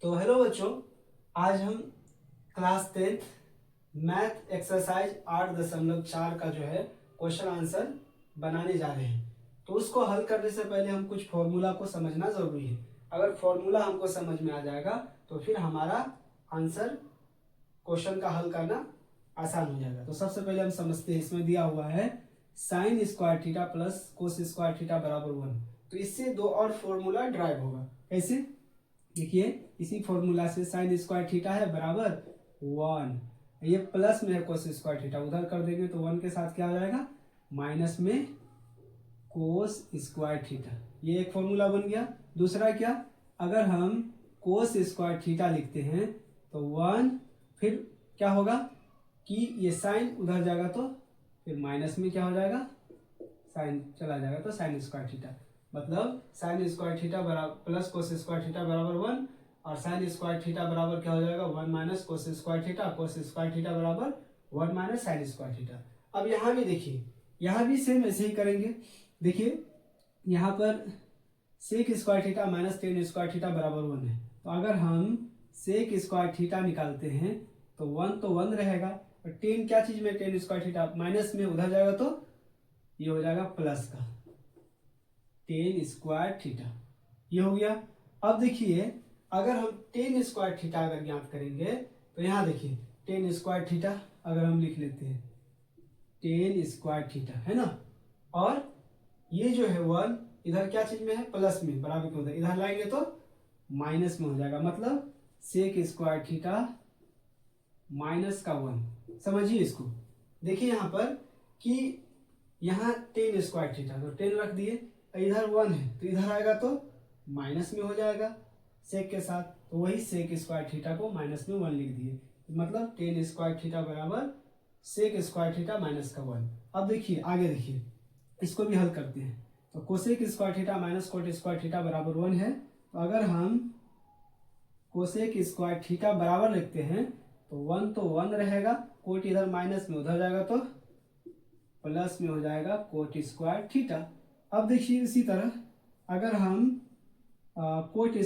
तो हेलो बच्चों, आज हम क्लास 10th मैथ एक्सरसाइज 8.4 का जो है क्वेश्चन आंसर बनाने जा रहे हैं। तो उसको हल करने से पहले हम कुछ फॉर्मूला को समझना जरूरी है। अगर फॉर्मूला हमको समझ में आ जाएगा तो फिर हमारा आंसर क्वेश्चन का हल करना आसान हो जाएगा। तो सबसे पहले हम समझते हैं, इसमें दिया हुआ है sign square theta plus cos square theta बराबर 1। तो इससे दो और फॉर्मूला ड्राइव होगा। कैसे? देखिए, इसी फॉर्मूला से साइन स्क्वायर थीटा है बराबर 1, ये प्लस में है कोस स्क्वायर थीटा, उधर कर देंगे तो 1 के साथ क्या हो जाएगा, माइनस में कोस स्क्वायर थीटा। ये एक फॉर्मूला बन गया। दूसरा क्या, अगर हम कोस स्क्वायर थीटा लिखते हैं तो 1, फिर क्या होगा कि ये साइन उधर जाएगा तो फिर माइनस में क्या हो जाएगा, साइन चला जाएगा तो साइन स्क्वायर थीटा। मतलब साइन स्क्वायर थीटा बराबर प्लस कोस स्क्वायर थीटा बराबर 1 और साइन स्क्वायर थीटा बराबर क्या हो जाएगा 1 माइनस कोस स्क्वायर थीटा। कोस स्क्वायर थीटा बराबर 1 माइनस साइन स्क्वायर थीटा। अब यहाँ भी देखिए, यहाँ भी सेम ऐसे ही करेंगे। देखिए यहाँ पर sec square theta minus tan square theta बराबर 1 है। तो अगर हम सेक स्क्वायर थीटा निकालते हैं तो 1 तो 1 रहेगा और टेन क्या चीज में, टेन स्क्वायर थीटा माइनस में उधर जाएगा तो ये हो जाएगा प्लस का टेन स्क्वायर थीटा, ये हो गया। अब देखिए, अगर हम टेन स्क्वायर थीटा अगर ज्ञात करेंगे तो यहाँ देखिए टेन स्क्वायर थीटा अगर हम लिख लेते हैं टेन स्क्वायर थीटा, है ना, और ये जो है 1 इधर क्या चीज में है, प्लस में, बराबर के उधर इधर लाएंगे तो माइनस में हो जाएगा। मतलब सेक स्क्वायर थीटा माइनस का 1। समझिए इसको। देखिए यहाँ पर कि यहाँ टेन स्क्वायर थीटा तो 10 रख दिए, इधर 1 है तो इधर आएगा तो माइनस में हो जाएगा सेक के साथ। तो वही सेक स्क्वायर थीटा को माइनस में 1 लिख दिए। मतलब टेन स्क्वायर थीटा बराबर सेक स्क्वायर थीटा माइनस का 1। अब देखिए आगे, देखिए इसको भी हल करते हैं। तो cosec square theta minus cot square theta बराबर 1 है। तो अगर हम कोसेक स्क्वायर थीटा बराबर लिखते हैं तो 1 तो 1 रहेगा, कोट इधर माइनस में उधर जाएगा तो प्लस में हो जाएगा कोट स्क्वायर थीटा। अब देखिए इसी तरह अगर हम कोट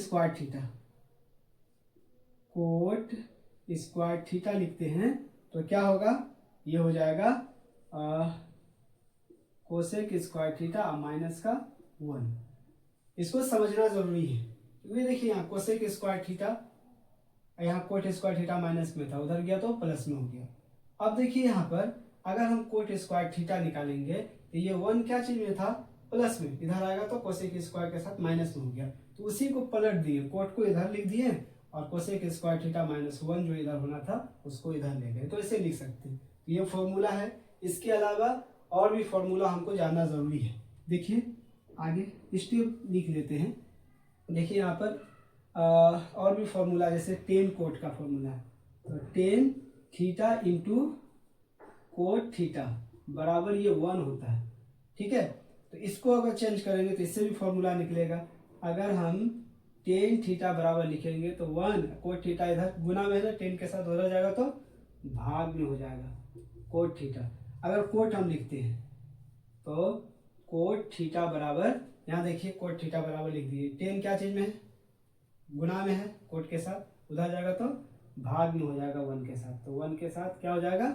स्क्वायर थीटा लिखते हैं तो क्या होगा, ये हो जाएगा कोसेक स्क्वायर थीटा माइनस का 1। इसको समझना जरूरी है क्योंकि देखिए यहाँ कोसेक स्क्वायर थीटा, यहाँ कोट स्क्वायर थीटा माइनस में था, उधर गया तो प्लस में हो गया। अब देखिए यहाँ पर अगर हम कोट स्क्वायर थीटा निकालेंगे तो ये 1 क्या चीज में था, प्लस में, इधर आएगा तो कोसेक स्क्वायर के साथ माइनस में हो गया। तो उसी को पलट दिए, कोट को इधर लिख दिए और कोसेक स्क्वायर थीटा माइनस 1 जो इधर होना था उसको इधर ले गए। तो इसे लिख सकते हैं। तो ये फॉर्मूला है। इसके अलावा और भी फॉर्मूला हमको जानना जरूरी है। देखिए आगे स्टेप लिख लेते हैं। देखिए यहाँ पर और भी फॉर्मूला, जैसे टेन कोट का फॉर्मूला है। तो ten theta into cot theta बराबर ये 1 होता है। ठीक है, तो इसको अगर चेंज करेंगे तो इससे भी फॉर्मूला निकलेगा। अगर हम टेन थीटा बराबर लिखेंगे तो 1 कोट थीटा इधर गुना में है ना, टेन के साथ उधर जाएगा तो भाग में हो जाएगा कोट थीटा। अगर कोट हम लिखते हैं तो कोट थीटा बराबर, यहाँ देखिए कोट थीटा बराबर लिख दिए, टेन क्या चीज में है, गुना में है, कोट के साथ उधर जाएगा तो भाग में हो जाएगा 1 के साथ। तो 1 के साथ क्या हो जाएगा,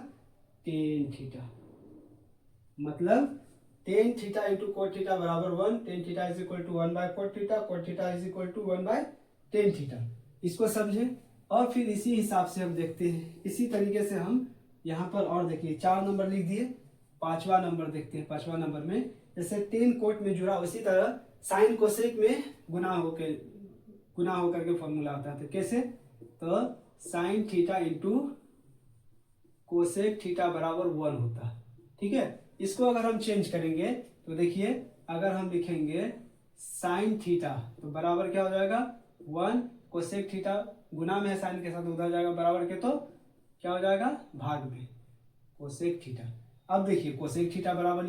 टेन थीटा। मतलब tan theta into cot theta बराबर 1, tan theta is equal to 1 by cot theta is equal to 1 by tan theta. इसको समझे और फिर इसी हिसाब से हम देखते हैं। इसी तरीके से हम यहाँ पर और देखिए 4 नंबर लिख दिए, 5वां नंबर देखते हैं। 5वां नंबर में जैसे टेन कोट में जुड़ा, उसी तरह साइन कोसेक में गुना होकर के फॉर्मूला आता है। तो कैसे, तो sign theta into cosec theta बराबर 1 होता है। ठीक है, इसको अगर हम चेंज करेंगे तो देखिए अगर हम लिखेंगे साइन थीटा तो बराबर क्या हो जाएगा 1, कोसेक थीटा गुना में है साइन के साथ उधर जाएगा बराबर के, तो क्या हो जाएगा भाग में कोसेक थीटा। अब देखिए कोसेक थीटा बराबर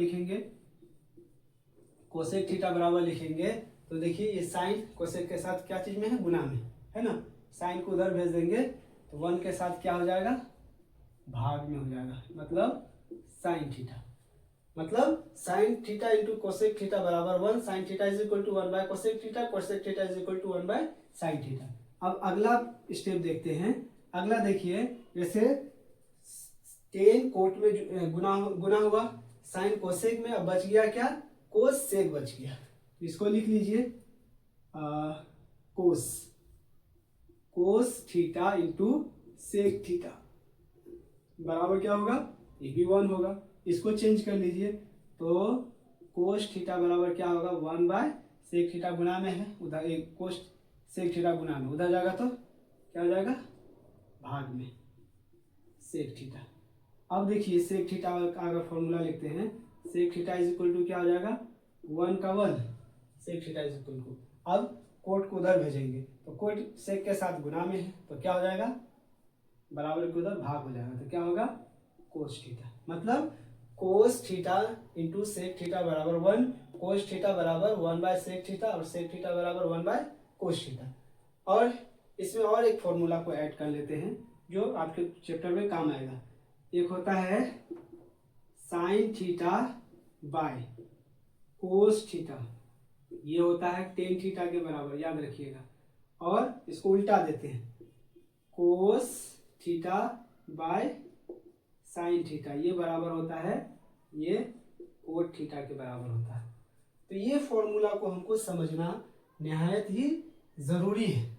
लिखेंगे तो देखिए ये साइन कोसेक के साथ क्या चीज में है, गुना में है ना, साइन को उधर भेज देंगे तो 1 के साथ क्या हो जाएगा, भाग में हो जाएगा। मतलब साइन थीटा, मतलब sine theta into cosec theta बराबर 1, sine theta is equal to 1 by cosec theta is equal to 1 by sine theta. अब अगला स्टेप देखते हैं। अगला देखिए, जैसे 10 कोट में गुना हुआ साइन कोसेक में, अब बच गया क्या, कोस सेक बच गया। तो इसको लिख लीजिए cos theta into sec theta बराबर क्या होगा, ये भी 1 होगा। इसको चेंज कर लीजिए, तो कोस थीटा बराबर क्या होगा, 1/सेक थीटा गुना में है, उधर एक कोस सेक थीटा गुना में, उधर जाएगा तो क्या हो जाएगा, भाग में सेक थीटा। अब देखिए सेक थीटा का अगर फॉर्मूला लिखते हैं, sec theta is equal to क्या हो जाएगा, 1 का 1 sec theta is equal to, अब कोट को उधर भेजेंगे तो कोट सेक के साथ गुना में है तो क्या हो जाएगा, बराबर के उधर भाग हो जाएगा, तो क्या होगा, कोस थीटा। मतलब cos theta into sec theta बराबर 1, कोस थीटा बराबर 1/सेक थीटा और सेक थीटा बराबर 1/कोस थीटा। और इसमें और एक फॉर्मूला को ऐड कर लेते हैं जो आपके चैप्टर में काम आएगा। एक होता है sine theta by cos theta, ये होता है टेन थीटा के बराबर, याद रखिएगा। और इसको उल्टा देते हैं, cos theta by sine theta, ये बराबर होता है ये कोट थीटा के बराबर होता है। तो ये फॉर्मूला को हमको समझना निहायत ही ज़रूरी है।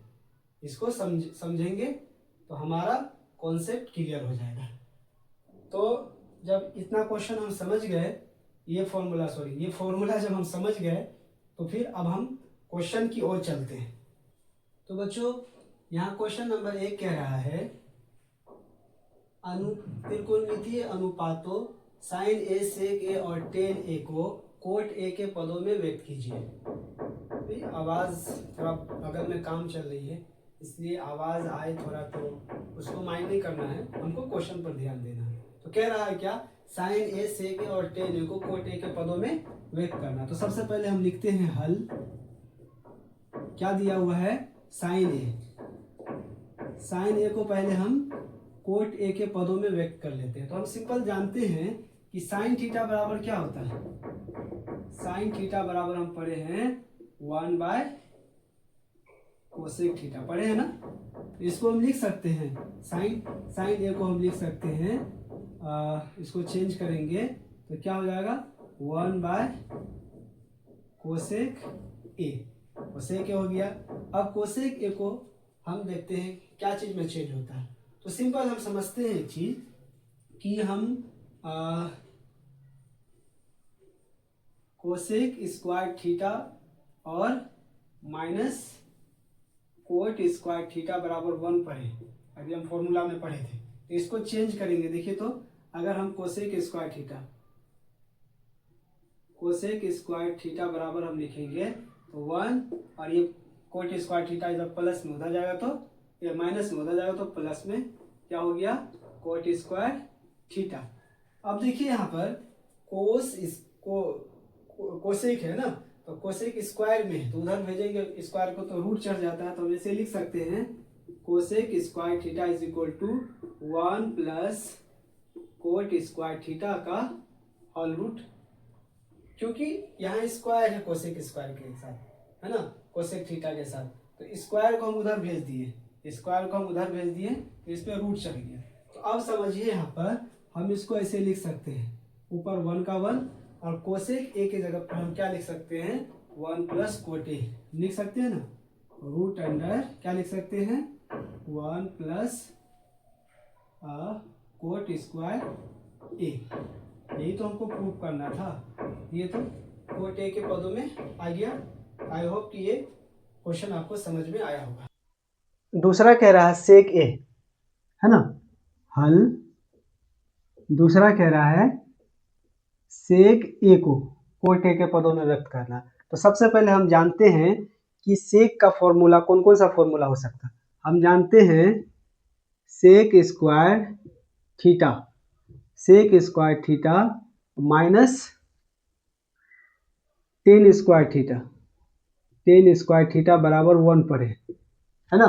इसको समझेंगे तो हमारा कॉन्सेप्ट क्लियर हो जाएगा। तो जब इतना क्वेश्चन हम समझ गए, ये फॉर्मूला जब हम समझ गए, तो फिर अब हम क्वेश्चन की ओर चलते हैं। तो बच्चों यहाँ क्वेश्चन नंबर 1 कह रहा है, त्रिकोणमितीय अनुपातों साइन ए सेक ए और टेन ए को कोट ए के पदों में व्यक्त कीजिए। आवाज़ थोड़ा बगल में काम चल रही है, इसलिए आवाज़ आए थोड़ा तो उसको माइंड नहीं करना है, हमको क्वेश्चन पर ध्यान देना है। तो कह रहा है क्या, साइन ए सेक ए और टेन ए को कोट ए के पदों में व्यक्त करना। तो सबसे पहले हम लिखते हैं हल। क्या दिया हुआ है, साइन ए को पहले हम कोट ए के पदों में व्यक्त कर लेते हैं। तो हम सिंपल जानते हैं कि साइन थीटा बराबर क्या होता है, साइन थीटा बराबर हम पढ़े हैं 1/कोसेक थीटा, पढ़े हैं ना। तो इसको हम लिख सकते हैं, साइन ए को हम लिख सकते हैं, इसको चेंज करेंगे तो क्या हो जाएगा, 1/कोसेक ए, कोसेक ए हो गया। अब कोसेक ए को हम देखते हैं क्या चीज में चेंज होता है। तो सिंपल हम समझते हैं एक चीज कि हम कोसेक स्क्वायर थीटा और माइनस कोट स्क्वायर थीटा बराबर 1 पढ़े, अभी हम फॉर्मूला में पढ़े थे। तो इसको चेंज करेंगे, देखिए तो अगर हम कोसेक स्क्वायर थीटा बराबर हम लिखेंगे तो 1, और ये कोट स्क्वायर थीटा इधर प्लस में उधर जाएगा तो ये माइनस में उधर जाएगा तो प्लस में क्या हो गया, कोट स्क्वायर थीटा। अब देखिए यहाँ पर कोसेक है ना, तो कोसेक स्क्वायर में है तो उधर भेजेंगे स्क्वायर को तो रूट चढ़ जाता है, तो हम इसे लिख सकते हैं cosec square theta is equal to 1 plus cot square theta का होल रूट, क्योंकि यहाँ स्क्वायर है कोसेक स्क्वायर के साथ, है ना, कोसेक थीटा के साथ। तो स्क्वायर को हम उधर भेज दिए, तो इस पर रूट चढ़ गया। तो अब समझिए यहाँ पर हम इसको ऐसे लिख सकते हैं, ऊपर 1 का 1 और कोसेक ए के जगह पर हम क्या लिख सकते हैं, 1 प्लस कोट ए लिख सकते हैं ना, रूट अंडर क्या लिख सकते हैं, 1 प्लस कोट स्क्वायर ए। यही तो हमको प्रूव करना था, ये तो कोट ए के पदों में आ गया। आई होप कि ये क्वेश्चन आपको समझ में आया होगा। दूसरा कह रहा है सेक ए, है ना, हल। दूसरा कह रहा है सेक ए को कोट ए के पदों में व्यक्त करना। तो सबसे पहले हम जानते हैं कि सेक का फॉर्मूला कौन कौन सा फॉर्मूला हो सकता है। हम जानते हैं sec square theta minus tan square theta बराबर 1 पर है ना।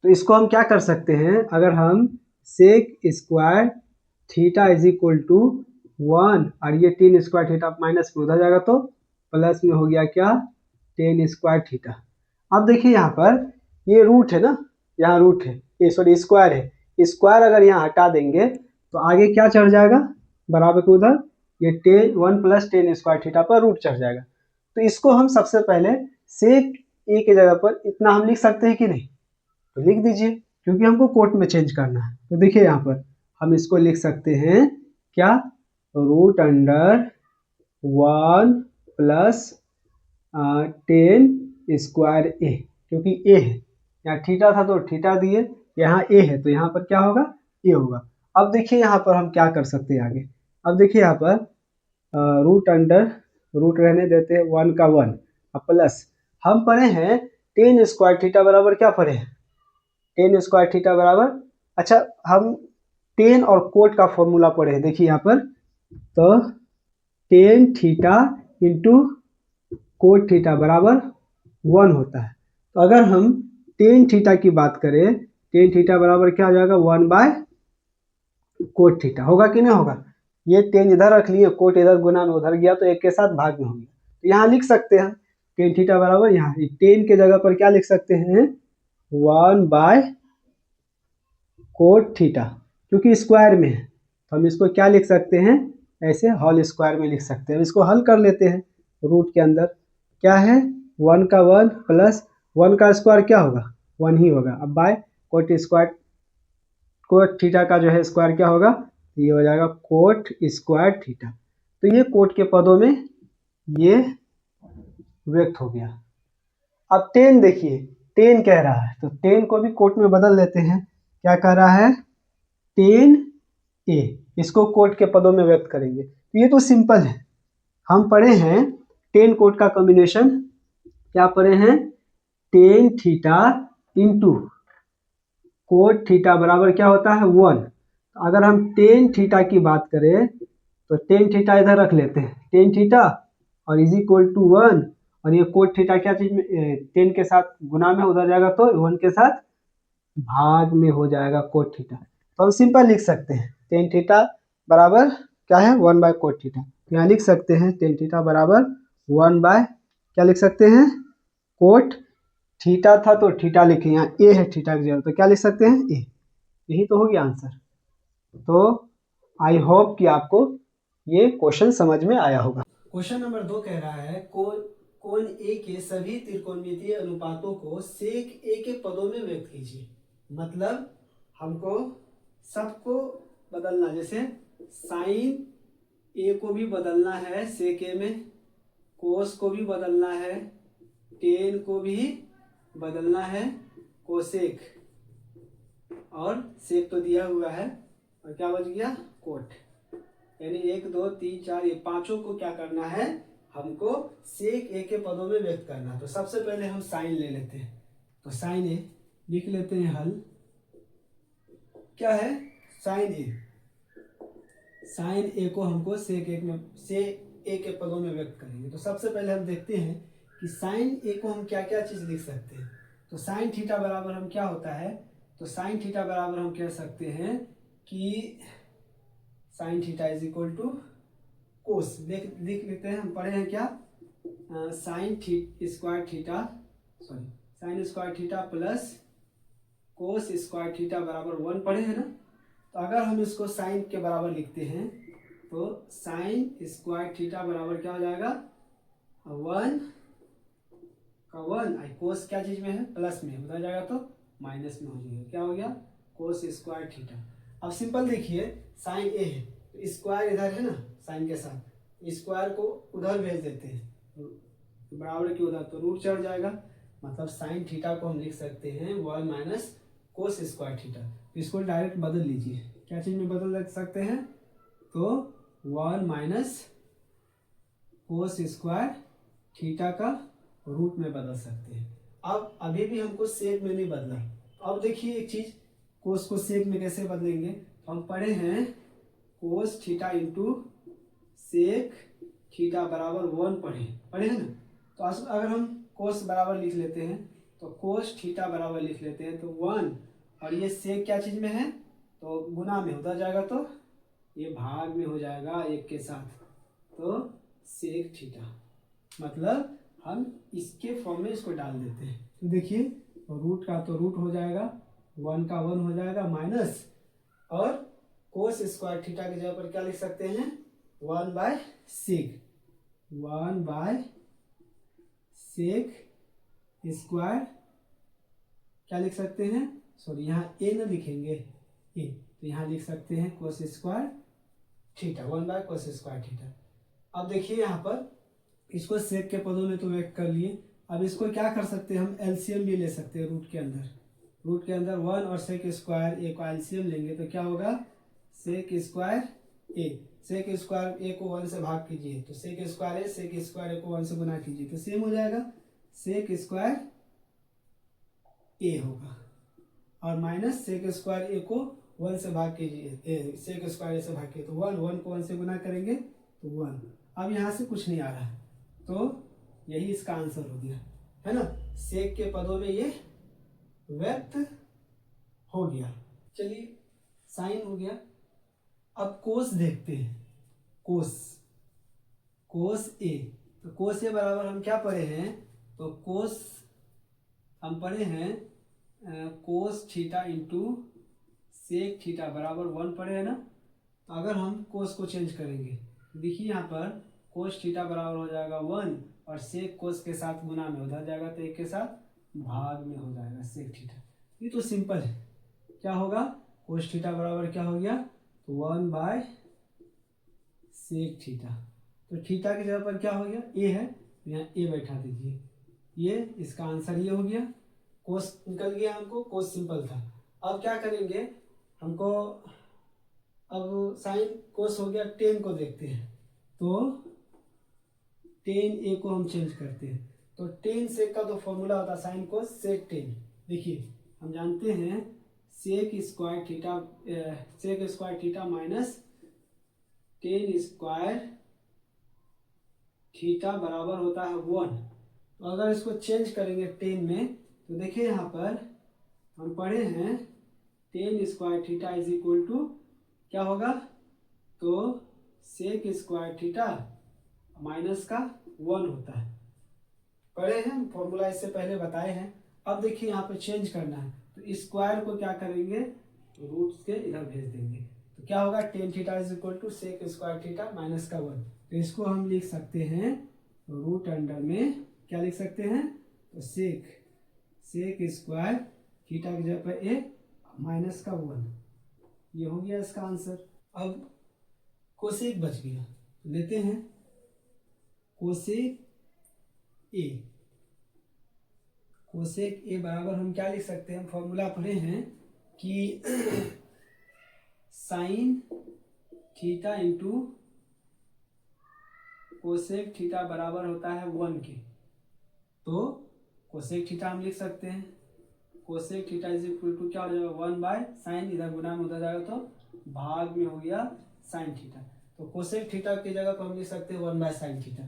तो इसको हम क्या कर सकते हैं, अगर हम sec square theta is equal to 1 और ये टेन स्क्वायर थीटा माइनस में उधर जाएगा तो प्लस में हो गया क्या, टेन स्क्वायर थीटा। अब देखिए यहाँ पर ये रूट है ना, यहाँ रूट है, ये सॉरी स्क्वायर है, स्क्वायर अगर यहाँ हटा देंगे तो आगे क्या चढ़ जाएगा बराबर के उधर, ये 1 + tan स्क्वायर थीटा पर रूट चढ़ जाएगा। तो इसको हम सबसे पहले सेक ए की जगह पर इतना हम लिख सकते हैं कि नहीं, तो लिख दीजिए, क्योंकि हमको कोट में चेंज करना है। तो देखिए यहाँ पर हम इसको लिख सकते हैं क्या, √1 + tan स्क्वायर ए, क्योंकि ए है, यहाँ थीटा था तो थीटा दिए, यहाँ ए है तो यहाँ पर क्या होगा, ए होगा। अब देखिए यहाँ पर हम क्या कर सकते हैं आगे, अब देखिए यहाँ पर रूट रहने देते हैं 1 का 1 प्लस हम पढ़े हैं tan स्क्वायर थीटा बराबर क्या पढ़े हैं, tan स्क्वायर थीटा बराबर, अच्छा हम tan और कोट का फॉर्मूला पढ़े हैं, देखिए यहाँ पर, तो tan theta into cot theta बराबर 1 होता है। तो अगर हम tan थीटा की बात करें, tan थीटा बराबर क्या हो जाएगा, 1/कोट थीटा, होगा कि नहीं होगा, ये tan इधर रख लिए, कोट इधर गुना में उधर गया तो एक के साथ भाग में हो गया, तो यहाँ लिख सकते हैं tan थीटा बराबर, यहाँ tan के जगह पर क्या लिख सकते हैं, 1/कोट थीटा, क्योंकि स्क्वायर में है तो हम इसको क्या लिख सकते हैं, ऐसे होल स्क्वायर में लिख सकते हैं। इसको हल कर लेते हैं, रूट के अंदर क्या है, 1 का 1 प्लस 1 का स्क्वायर क्या होगा, 1 ही होगा, अब by cot square, cot theta का जो है स्क्वायर क्या होगा, ये हो जाएगा कोट स्क्वायर थीटा। तो ये कोट के पदों में ये व्यक्त हो गया। अब tan देखिए, tan कह रहा है तो tan को भी कोट में बदल लेते हैं, क्या कह रहा है, tan a, इसको कोट के पदों में व्यक्त करेंगे। तो ये तो सिंपल है, हम पढ़े हैं tan कोट का कॉम्बिनेशन, क्या पढ़े हैं, tan theta into cot theta बराबर क्या होता है, 1। तो अगर हम tan थीटा की बात करें तो tan थीटा इधर रख लेते हैं, tan थीटा और इज इक्वल टू 1, और ये कोट थीटा क्या चीज में, tan के साथ गुना में उधर जाएगा तो 1 के साथ भाग में हो जाएगा कोट थीटा। तो हम सिंपल लिख सकते हैं tan थीटा बराबर क्या है, 1/कोट थीटा। यहाँ लिख सकते हैं tan थीटा बराबर 1/ क्या लिख सकते हैं, कोट थीटा था तो थीटा लिखे, यहाँ ए है थीटा की जगह, तो क्या लिख सकते हैं, ए। यही तो हो गया आंसर। तो आई होप कि आपको ये क्वेश्चन समझ में आया होगा। क्वेश्चन नंबर 2 कह रहा है कोण ए के सभी त्रिकोणमितीय अनुपातों को सेक ए के पदों में व्यक्त कीजिए। मतलब हमको सबको बदलना, जैसे साइन ए को भी बदलना है सेक ए में, कोस को भी बदलना है, टेन को भी बदलना है, कोसेक, और सेक तो दिया हुआ है, और क्या बच गया, कोट। यानी 1 2 3 4 ये पांचों को क्या करना है, हमको सेक ए के पदों में व्यक्त करना है। तो सबसे पहले हम साइन ले लेते हैं, तो साइन ए लिख लेते हैं, हल क्या है, साइन ए, साइन ए को हमको सेक ए के पदों में व्यक्त करेंगे। तो सबसे पहले हम देखते हैं कि साइन ए को हम क्या क्या चीज लिख सकते हैं। तो साइन थीटा बराबर हम क्या होता है, तो साइन थीटा बराबर हम कह सकते हैं कि sine theta is equal to cos, लिख लेते हैं, हम पढ़े हैं क्या, sine square theta, sorry sine square theta plus cos square theta बराबर 1 पढ़े हैं ना। तो अगर हम इसको साइन के बराबर लिखते हैं तो साइन स्क्वायर थीटा बराबर क्या हो जाएगा, 1 का 1, कोस क्या चीज में है, प्लस में, उधर जाएगा तो माइनस में हो जाएगा, क्या हो गया, कोस स्क्वायर थीटा। अब सिंपल देखिए, साइन ए है तो स्क्वायर इधर है ना साइन के साथ, स्क्वायर को उधर भेज देते हैं तो बराबर के उधर, तो रूट चढ़ जाएगा, मतलब साइन थीटा को हम लिख सकते हैं 1 - कोस स्क्वायर थीटा। तो इसको डायरेक्ट बदल लीजिए, क्या चीज में बदल सकते हैं, तो 1 - कोस स्क्वायर थीटा का रूट में बदल सकते हैं। अब अभी भी हमको सेक में नहीं बदला। अब देखिए एक चीज, कोस को सेक में कैसे बदलेंगे, तो हम पढ़े हैं cos theta into sec theta बराबर 1 पढ़े हैं ना। तो अगर हम कोस बराबर लिख लेते हैं तो कोस थीटा बराबर लिख लेते हैं, तो 1, और ये सेक क्या चीज में है, तो गुना में, उधर जाएगा तो ये भाग में हो जाएगा एक के साथ, तो सेक थीटा, मतलब हम इसके फॉर्म में इसको डाल देते हैं। तो देखिए रूट का तो रूट हो जाएगा, 1 का 1 हो जाएगा माइनस, और कोस स्क्वायर थीटा की जगह पर क्या लिख सकते हैं 1/sec, 1/sec स्क्वायर क्या लिख सकते हैं, सॉरी यहाँ ए न लिखेंगे, ए तो यहाँ लिख सकते हैं कोस square theta, 1/cos square theta. अब देखिए यहाँ पर इसको सेक के पदों में तो व्यक्त कर लिए, अब इसको क्या कर सकते हैं हम एलसीएम भी ले सकते हैं रूट के अंदर, रूट के अंदर 1 और सेक स्क्वायर ए को एलसीएम लेंगे तो क्या होगा सेक स्क्वायर ए, सेक स्क्वायर ए को 1 से भाग कीजिए तो सेक स्क्वायर ए, सेक स्क्वायर ए को 1 से गुना कीजिए तो सेम हो जाएगा सेक स्क्वायर ए होगा, और माइनस सेक स्क्वायर ए को 1 से भाग कीजिए, सेक स्क्वायर ए से भाग कीजिए तो 1 को 1 से गुना करेंगे तो 1। अब यहाँ से कुछ नहीं आ रहा तो यही इसका आंसर हो गया, है ना, सेक के पदों में ये व्यक्त हो गया। चलिए साइन हो गया, अब कोस देखते हैं, कोस ए, तो कोस ए बराबर हम क्या पढ़े हैं, तो कोस हम पढ़े हैं cos theta into sec theta बराबर 1 पढ़े हैं ना। तो अगर हम कोस को चेंज करेंगे देखिए यहाँ पर कोस थीटा बराबर हो जाएगा 1 और सेक कोस के साथ गुना में उधर जाएगा तो एक के साथ भाग में हो जाएगा सेक थीटा। ये तो सिंपल है, क्या होगा कोस थीटा बराबर क्या हो गया तो 1/sec थीटा, तो थीटा की जगह पर क्या हो गया ए है तो यहाँ ए बैठा दीजिए, ये इसका आंसर ये हो गया, कोस निकल गया हमको, कोस सिंपल था। अब क्या करेंगे हमको, अब साइन कोस हो गया, टेन को देखते हैं तो टेन ए को हम चेंज करते हैं तो टेन सेक का तो फॉर्मूला होता है साइन कोस सेक टेन, देखिए हम जानते हैं sec square theta minus tan square theta बराबर होता है 1। तो अगर इसको चेंज करेंगे टेन में तो देखिए यहाँ पर हम पढ़े हैं tan square theta is equal to क्या होगा तो सेक स्क्वायर थीटा माइनस का 1 होता है, पढ़े हैं फॉर्मूला इससे पहले बताए हैं। अब देखिए यहाँ पे चेंज करना है तो स्क्वायर को क्या करेंगे रूट्स के इधर भेज देंगे तो क्या होगा tan theta is equal to sec square theta minus का 1, तो इसको हम लिख सकते हैं रूट अंडर में क्या लिख सकते हैं तो सेक स्क्वायर थीटा की जगह पर ए माइनस का 1, ये हो गया इसका आंसर। अब कोसेक बच गया तो लेते हैं कोसेक ए बराबर हम क्या लिख सकते हैं, फॉर्मूला पढ़े हैं कि sine theta into cosec theta बराबर होता है 1 के, तो कोसेक थीटा हम लिख सकते हैं cosec theta is equal to क्या हो जाएगा 1/साइन, इधर गुना में उधर जाएगा तो भाग में हो गया साइन थीटा, तो कोसेक थीटा की जगह पर हम लिख सकते हैं 1/साइन थीटा,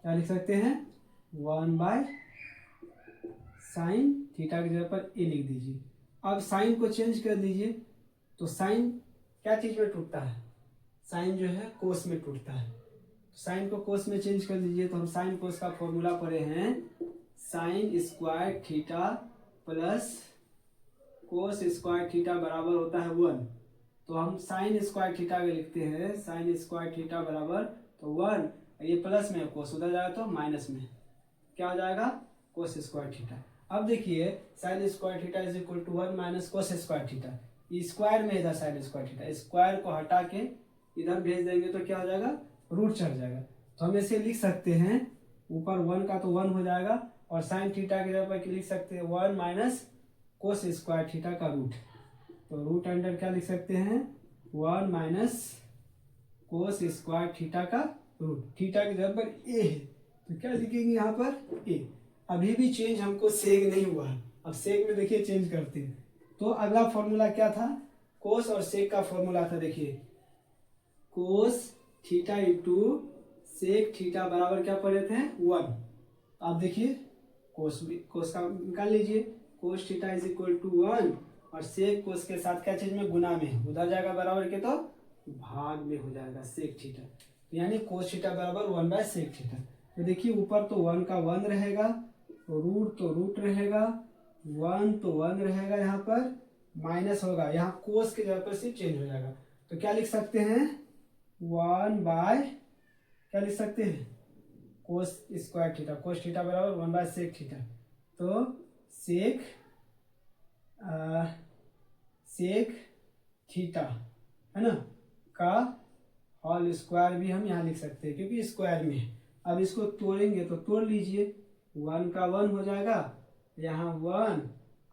क्या लिख सकते हैं 1/साइन थीटा की जगह पर ए लिख दीजिए। अब साइन को चेंज कर दीजिए तो साइन क्या चीज में टूटता है, साइन जो है कोस में टूटता है, साइन को कोस में चेंज कर दीजिए तो हम साइन कोस का फॉर्मूला पढ़े हैं sign square theta plus cos square theta बराबर होता है 1, तो हम साइन स्क्वायर थीटा के लिखते हैं साइन स्क्वायर थीटा बराबर तो 1, ये प्लस में कोस उधर जाएगा तो माइनस में क्या हो जाएगा कोस स्क्वायर थीटा। अब देखिए sine square theta is equal to 1 minus cos square theta, square में इधर साइन स्क्वायर थीटा, स्क्वायर को हटा के इधर भेज देंगे तो क्या हो जाएगा रूट चढ़ जाएगा, तो हम इसे लिख सकते हैं ऊपर 1 का तो 1 हो जाएगा और साइन थीटा की जगह पर लिख सकते हैं 1 माइनस कोस स्क्वायर थीटा का रूट, तो रूट अंडर क्या लिख सकते हैं 1 माइनस कोस स्क्वायर थीटा का रूट, थीटा की जगह पर ए है तो क्या लिखेंगे यहाँ पर ए। अभी भी चेंज हमको सेक नहीं हुआ है, अब सेक में देखिए चेंज करते हैं तो अगला फॉर्मूला क्या था कोस और सेक का फॉर्मूला था, देखिए cos theta into sec theta बराबर क्या पढ़े थे 1, आप देखिए कोस का निकाल लीजिए cos theta is equal to 1 और सेक कोस के साथ क्या चीज में गुना में उधर जाएगा बराबर के तो भाग में हो जाएगा सेक थीटा, तो यानी कोस थीटा बराबर 1/सेक थीटा। तो देखिए ऊपर तो 1 का 1 रहेगा, रूट तो रूट रहेगा, 1 तो 1 रहेगा यहाँ पर माइनस होगा, यहाँ कोस के जगह पर सिर्फ चेंज हो जाएगा। तो क्या लिख सकते हैं, 1 बाय क्या लिख सकते हैं, कोस स्क्वायर थीटा, कोस थीटा बराबर 1 बाय सेक थीटा। तो सेक सेक थीटा है ना का होल स्क्वायर भी हम यहाँ लिख सकते हैं क्योंकि स्क्वायर में है। अब इसको तोड़ेंगे तो तोड़ लीजिए, 1 का 1 हो जाएगा, यहाँ 1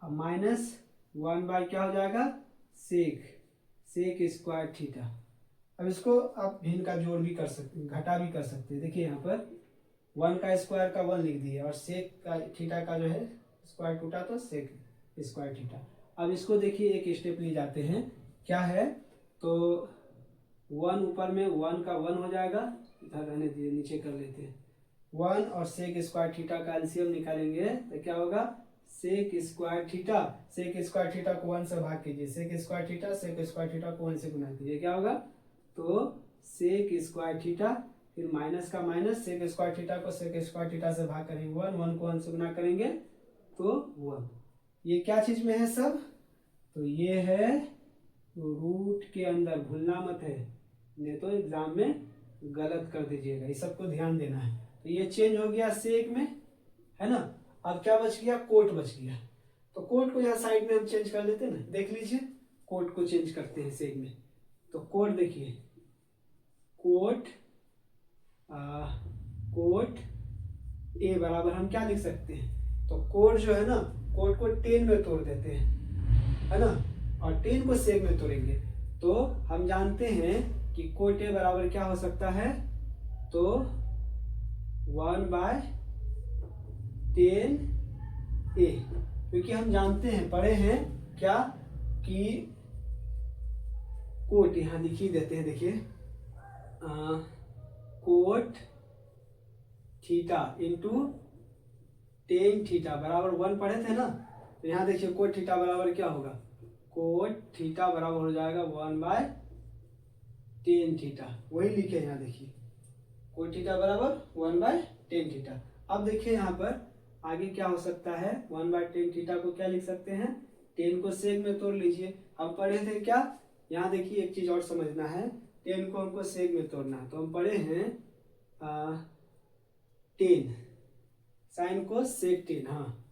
अब माइनस 1 बाय क्या हो जाएगा, सेक स्क्वायर थीटा। अब इसको आप भिन्न का जोड़ भी कर सकते हैं, घटा भी कर सकते हैं। देखिए यहाँ पर 1 का स्क्वायर का 1 लिख दिए और सेक का थीटा का जो है स्क्वायर टूटा तो सेक स्क्वायर थीटा। अब इसको देखिए एक स्टेप ले जाते हैं, क्या है, तो 1 ऊपर में 1 का 1 हो जाएगा, इधर रहने दिए, नीचे कर लेते हैं। 1 और सेक स्क्वायर थीटा का एलसीएम निकालेंगे तो क्या होगा, सेक स्क्वायर थीटा को 1 से भाग कीजिए, सेक स्क्वायर थीटा को 1 से गुना कीजिए, क्या होगा, तो सेक स्क्वायर थीटा, फिर माइनस का माइनस, सेक स्क्वायर थीटा को सेक स्क्वायर थीटा से भाग करेंगे 1 को 1 से गुना करेंगे तो 1। ये क्या चीज में है सब, तो ये है रूट के अंदर, भूलना मत है, नहीं तो एग्जाम में गलत कर दीजिएगा, इस सबको ध्यान देना है। तो ये चेंज हो गया सेक में, है ना। अब क्या बच गया, कोट बच गया। तो कोट को यहाँ साइड में हम चेंज कर लेते हैं ना, देख लीजिए कोट को चेंज करते हैं सेक में। तो कोट देखिए, कोट ए बराबर हम क्या लिख सकते हैं, तो कोट जो है ना, कोट को 10 में तोड़ देते हैं, है ना, और 10 को सेक में तोड़ेंगे तो हम जानते हैं कि कोट ए बराबर क्या हो सकता है, तो 1 बाय 10 ए, क्योंकि हम जानते हैं, पढ़े हैं क्या कि कोट, यहाँ लिख ही देते हैं, देखिए कोट थीटा इंटू 10 थीटा बराबर 1 पढ़े थे ना। तो यहाँ देखिए कोट थीटा बराबर क्या होगा, कोट थीटा बराबर हो जाएगा 1 बाय 10 थीटा, वही लिखे यहाँ देखिए, कोट थीटा बराबर 1 बाय 10 थीटा। अब देखिए यहाँ पर आगे क्या हो सकता है, 1 बाय 10 थीटा को क्या लिख सकते हैं, 10 को सेक में तोड़ लीजिए। हम पढ़े थे क्या, यहाँ देखिए एक चीज और समझना है, 10 को हमको सेक में तोड़ना है, तो हम पढ़े हैं 10 साइन को सेक 10, हाँ,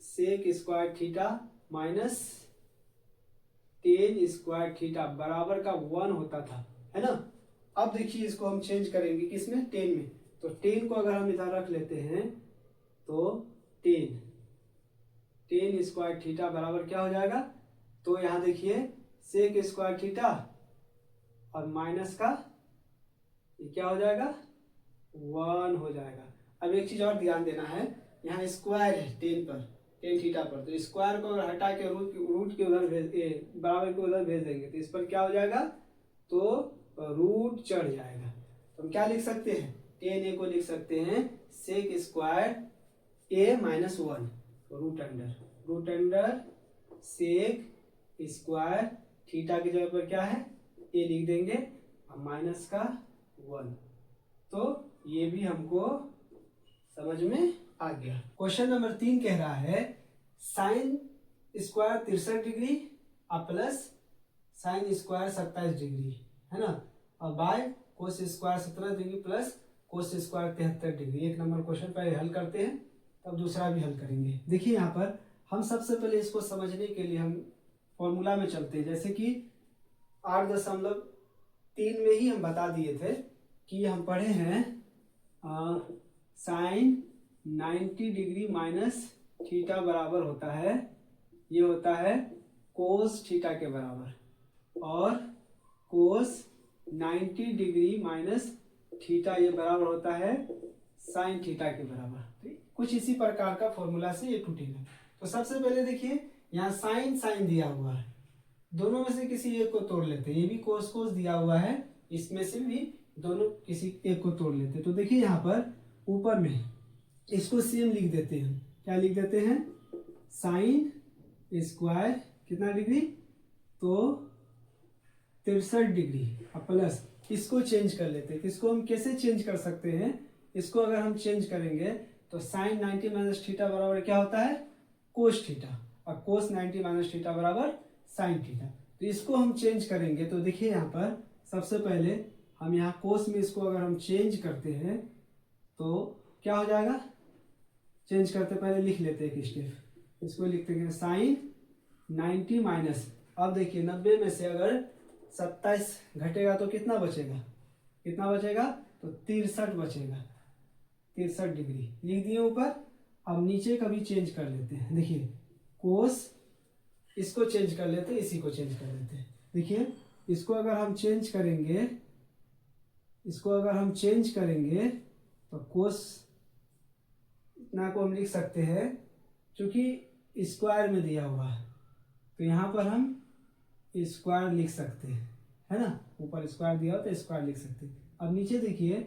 sec square theta minus 10 square theta बराबर का 1 होता था, है ना। अब देखिए इसको हम चेंज करेंगे किसमें, 10 में। तो 10 को अगर हम इधर रख लेते हैं तो 10 स्क्वायर थीटा बराबर क्या हो जाएगा, तो यहाँ देखिए सेक स्क्वायर थीटा और माइनस का ये क्या हो जाएगा, 1 हो जाएगा। अब एक चीज और ध्यान देना है, यहाँ स्क्वायर है 10 थीटा पर, तो स्क्वायर को अगर हटा के रूट के उधर बराबर के उधर भेज देंगे तो इस पर क्या हो जाएगा, तो रूट चढ़ जाएगा। तो हम क्या लिख सकते हैं, 10 को लिख सकते हैं sec square A minus 1, root under sec square theta की जगह पर क्या है, ए लिख देंगे और माइनस का 1। तो ये भी हमको समझ में आ गया। क्वेश्चन नंबर 3 कह रहा है साइन स्क्वायर 63 डिग्री और प्लस साइन स्क्वायर 27 डिग्री, है ना, और by cos square 17 degree plus cos square 73 degree. 1 number question पहले हल करते हैं, तब दूसरा भी हल करेंगे। देखिए यहाँ पर हम सबसे पहले इसको समझने के लिए हम फॉर्मूला में चलते हैं, जैसे कि 8.3 में ही हम बता दिए थे कि हम पढ़े हैं साइन 90 डिग्री माइनस थीटा बराबर होता है, ये होता है कोस थीटा के बराबर, और कोस 90 डिग्री माइनस थीटा ये बराबर होता है साइन थीटा के बराबर। तो कुछ इसी प्रकार का फॉर्मूला से ये टूटेगा। तो सबसे पहले देखिए यहाँ साइन दिया हुआ है, दोनों में से किसी एक को तोड़ लेते हैं, ये भी कोस दिया हुआ है, इसमें से भी दोनों किसी एक को तोड़ लेते हैं। तो देखिए यहाँ पर ऊपर में इसको सेम लिख देते हैं, क्या लिख देते हैं, साइन स्क्वायर कितना डिग्री, तो 63 डिग्री प्लस इसको चेंज कर लेते हैं। इसको हम कैसे चेंज कर सकते हैं, इसको अगर हम चेंज करेंगे तो साइन 90 माइनस थीटा बराबर क्या होता है, कोस थीटा, और कोस 90 माइनस थीटा बराबर साइन थीटा। तो इसको हम चेंज करेंगे तो देखिए यहाँ पर सबसे पहले हम यहाँ कोस में इसको अगर हम चेंज करते हैं तो क्या हो जाएगा, चेंज करते पहले लिख लेते हैं एक स्टेप, इसको लिखते हैं साइन 90 माइनस, अब देखिए 90 में से अगर 27 घटेगा तो कितना बचेगा, कितना बचेगा, तो 63 बचेगा, 63 डिग्री लिख दिए ऊपर। अब नीचे का भी चेंज कर लेते हैं, देखिए कोस, इसको चेंज कर लेते हैं, इसी को चेंज कर लेते हैं। देखिए इसको अगर हम चेंज करेंगे, इसको अगर हम चेंज करेंगे तो कोस इतना को हम लिख सकते हैं, क्योंकि स्क्वायर में दिया हुआ है तो यहाँ पर हम स्क्वायर लिख सकते हैं, है ना, ऊपर स्क्वायर दिया हो तो स्क्वायर लिख सकते हैं। अब नीचे देखिए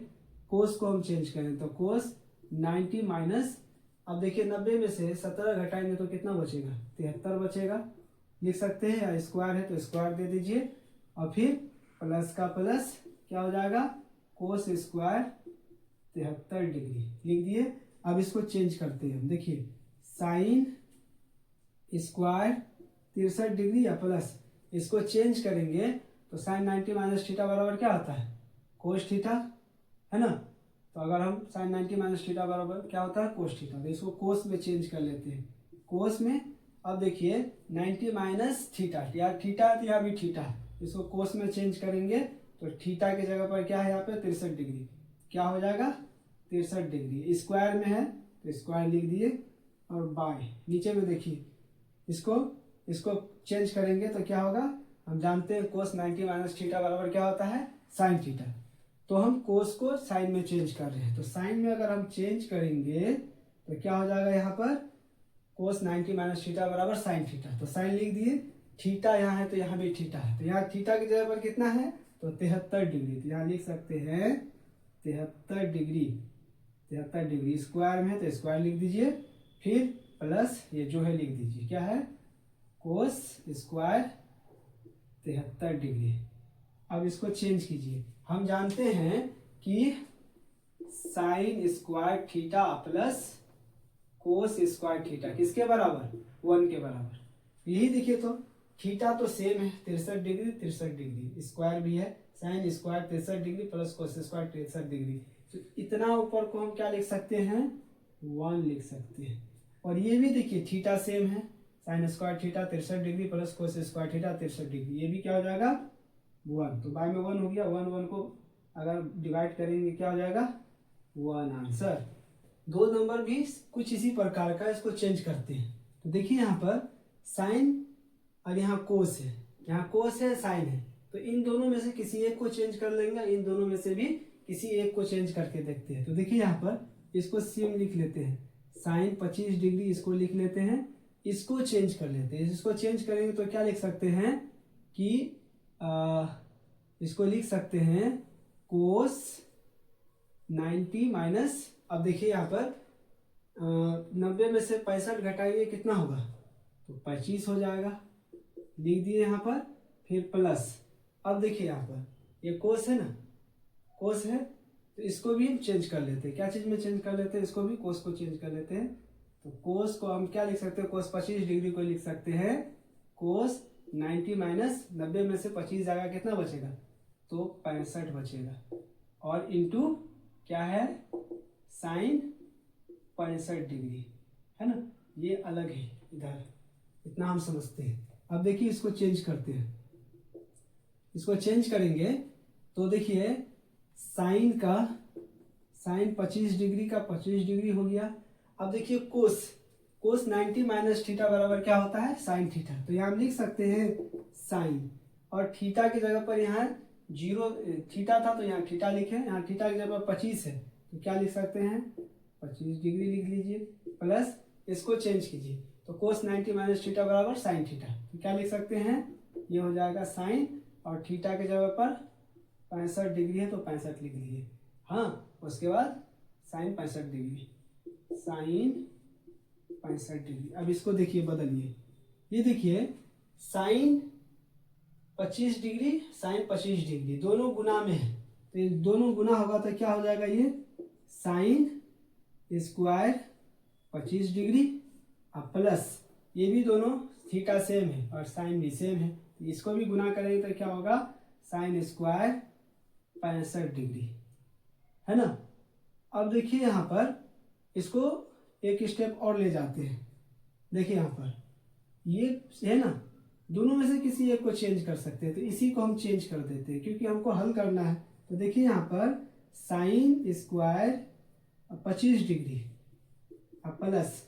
कोस को हम चेंज करें तो कोस 90 माइनस, अब देखिए 90 में से 17 घटाएंगे तो कितना बचेगा, 73 बचेगा, लिख सकते हैं, या स्क्वायर है तो स्क्वायर दे दीजिए, और फिर प्लस का प्लस क्या हो जाएगा, कोस स्क्वायर 73 डिग्री लिख दिए। अब इसको चेंज करते हैं, देखिए साइन स्क्वायर 63 डिग्री या प्लस, इसको चेंज करेंगे तो साइन 90 माइनस थीटा बराबर क्या होता है, कोस थीटा, है ना। तो अगर हम साइन 90 माइनस थीटा बराबर क्या होता है, कोस थीटा, तो इसको कोस में चेंज कर लेते हैं, कोस में। अब देखिए 90 माइनस थीटा, या थीटा है तो यहाँ भी थीटा है, इसको कोस में चेंज करेंगे तो थीटा की जगह पर क्या है यहाँ पे 63 डिग्री, क्या हो जाएगा 63 डिग्री, स्क्वायर में है तो स्क्वायर लिख दिए, और बाय नीचे में देखिए इसको चेंज करेंगे तो क्या होगा, हम जानते हैं कोस 90 माइनस थीटा बराबर क्या होता है, साइन थीटा। तो हम कोस को साइन में चेंज कर रहे हैं, तो साइन में अगर हम चेंज करेंगे तो क्या हो जाएगा, यहाँ पर कोस 90 माइनस थीटा बराबर साइन थीटा, तो साइन लिख दिए, थीटा यहाँ है तो यहाँ भी थीटा है, तो यहाँ थीटा की जगह पर कितना है, तो 73 डिग्री, तो यहाँ लिख सकते हैं 73 डिग्री, 73 डिग्री, स्क्वायर में है तो स्क्वायर लिख दीजिए, फिर प्लस ये जो है लिख दीजिए, क्या है, कोस स्क्वायर 73 डिग्री। अब इसको चेंज कीजिए, हम जानते हैं कि sign square theta plus cos square theta किसके बराबर, 1 के बराबर, यही देखिए तो थीटा तो सेम है 63 डिग्री 63 डिग्री, स्क्वायर भी है, sine square 63 degree plus cos square 63 degree, तो इतना ऊपर को हम क्या लिख सकते हैं, 1 लिख सकते हैं। और ये भी देखिए थीटा सेम है, sign square theta 63 degree plus cos square theta 63 degree, ये भी क्या हो जाएगा 1, तो बाय में 1 हो गया, 1 को अगर डिवाइड करेंगे क्या हो जाएगा 1 आंसर। 2 नंबर भी कुछ इसी प्रकार का, इसको चेंज करते हैं। तो देखिए यहाँ पर साइन और यहाँ कोस है, यहाँ कोस है साइन है, तो इन दोनों में से किसी एक को चेंज कर लेंगे, इन दोनों में से भी किसी एक को चेंज करके देखते हैं। तो देखिए यहाँ पर इसको सेम लिख लेते हैं, साइन 25 डिग्री इसको लिख लेते हैं, इसको चेंज कर लेते हैं, इसको चेंज करेंगे तो क्या लिख सकते हैं कि इसको लिख सकते हैं कोस 90 माइनस, अब देखिए यहाँ पर 90 में से 65 घटाएंगे कितना होगा, तो 25 हो जाएगा, लिख दिए यहाँ पर, फिर प्लस, अब देखिए यहाँ पर ये कोस है ना, कोस है तो इसको भी हम चेंज कर लेते हैं, क्या चीज में चेंज कर लेते हैं, इसको भी कोस को चेंज कर लेते हैं। तो कोस को हम क्या लिख सकते हैं, कोस 25 डिग्री को लिख सकते हैं कोस 90 माइनस 90 में से 25 जाएगा कितना बचेगा, तो 65 बचेगा, और इंटू क्या है साइन 65 डिग्री, है ना, ये अलग है इधर, इतना हम समझते हैं। अब देखिए इसको चेंज करते हैं, इसको चेंज करेंगे तो देखिए साइन 25 डिग्री का 25 डिग्री हो गया। अब देखिए कोस 90 माइनस थीटा बराबर क्या होता है, साइन थीटा, तो यहाँ हम लिख सकते हैं साइन, और थीटा की जगह पर यहाँ 0 थीटा था तो यहाँ थीटा लिखे, यहाँ थीटा की जगह पर 25 है तो क्या लिख सकते हैं 25 डिग्री लिख लीजिए, प्लस इसको चेंज कीजिए तो कोस 90 माइनस थीटा बराबर साइन थीटा, तो क्या लिख सकते हैं, ये हो जाएगा साइन, और थीटा की जगह पर 65 डिग्री है तो 65 लिख लीजिए, हाँ, उसके बाद साइन 65 डिग्री, साइन 65 डिग्री। अब इसको देखिए बदलिए, ये देखिए साइन 25 डिग्री साइन 25 डिग्री दोनों गुना में है, तो ये दोनों गुना होगा तो क्या हो जाएगा, ये साइन स्क्वायर 25 डिग्री और प्लस ये भी दोनों थीटा सेम है और साइन भी सेम है, इसको भी गुना करेंगे तो क्या होगा, साइन स्क्वायर 65 डिग्री, है ना। अब देखिए यहाँ पर इसको एक स्टेप और ले जाते हैं। देखिए यहाँ पर ये है ना, दोनों में से किसी एक को चेंज कर सकते हैं, तो इसी को हम चेंज कर देते हैं क्योंकि हमको हल करना है। तो देखिए यहाँ पर साइन स्क्वायर 25 डिग्री अब प्लस,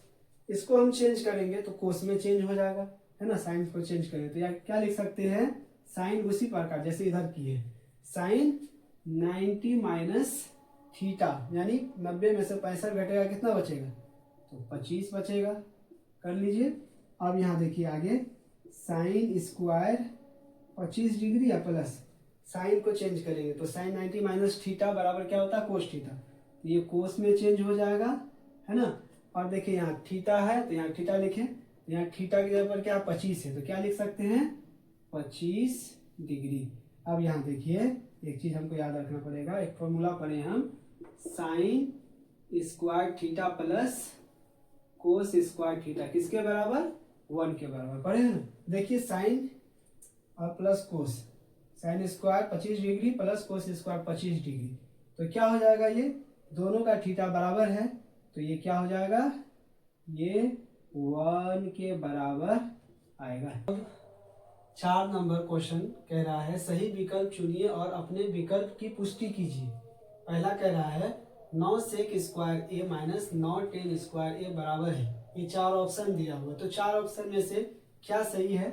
इसको हम चेंज करेंगे तो कोस में चेंज हो जाएगा, है ना। साइन को चेंज करें तो या क्या लिख सकते हैं, साइन उसी प्रकार जैसे इधर किए, साइन 90 माइनस थीटा, यानी 90 में से 65 घटेगा, कितना बचेगा, तो 25 बचेगा। कर लीजिए। अब यहाँ देखिए आगे साइन स्क्वायर 25 डिग्री या प्लस, साइन को चेंज करेंगे तो साइन 90 माइनस थीटा बराबर क्या होता है, कोस थीटा, तो ये कोस में चेंज हो जाएगा, है ना। और देखिए यहाँ थीटा है तो यहाँ थीटा लिखें, तो यहाँ थीटा की जगह पर क्या 25 है, तो क्या लिख सकते हैं, 25 डिग्री। अब यहाँ देखिए एक चीज हमको याद रखना पड़ेगा, एक फॉर्मूला पढ़े हम, sign square theta plus cos square theta किसके बराबर, 1 के बराबर, पढ़े हैं ना। देखिए साइन और plus cos, sine square 25 degree plus cos square 25 degree, तो क्या हो जाएगा, ये दोनों का थीटा बराबर है, तो ये क्या हो जाएगा, ये 1 के बराबर आएगा। 4 नंबर क्वेश्चन कह रहा है सही विकल्प चुनिए और अपने विकल्प की पुष्टि कीजिए। पहला कह रहा है 9 सेक square A minus 9 ten square ए बराबर है, ये 4 ऑप्शन दिया हुआ है, तो 4 ऑप्शन में से क्या सही है,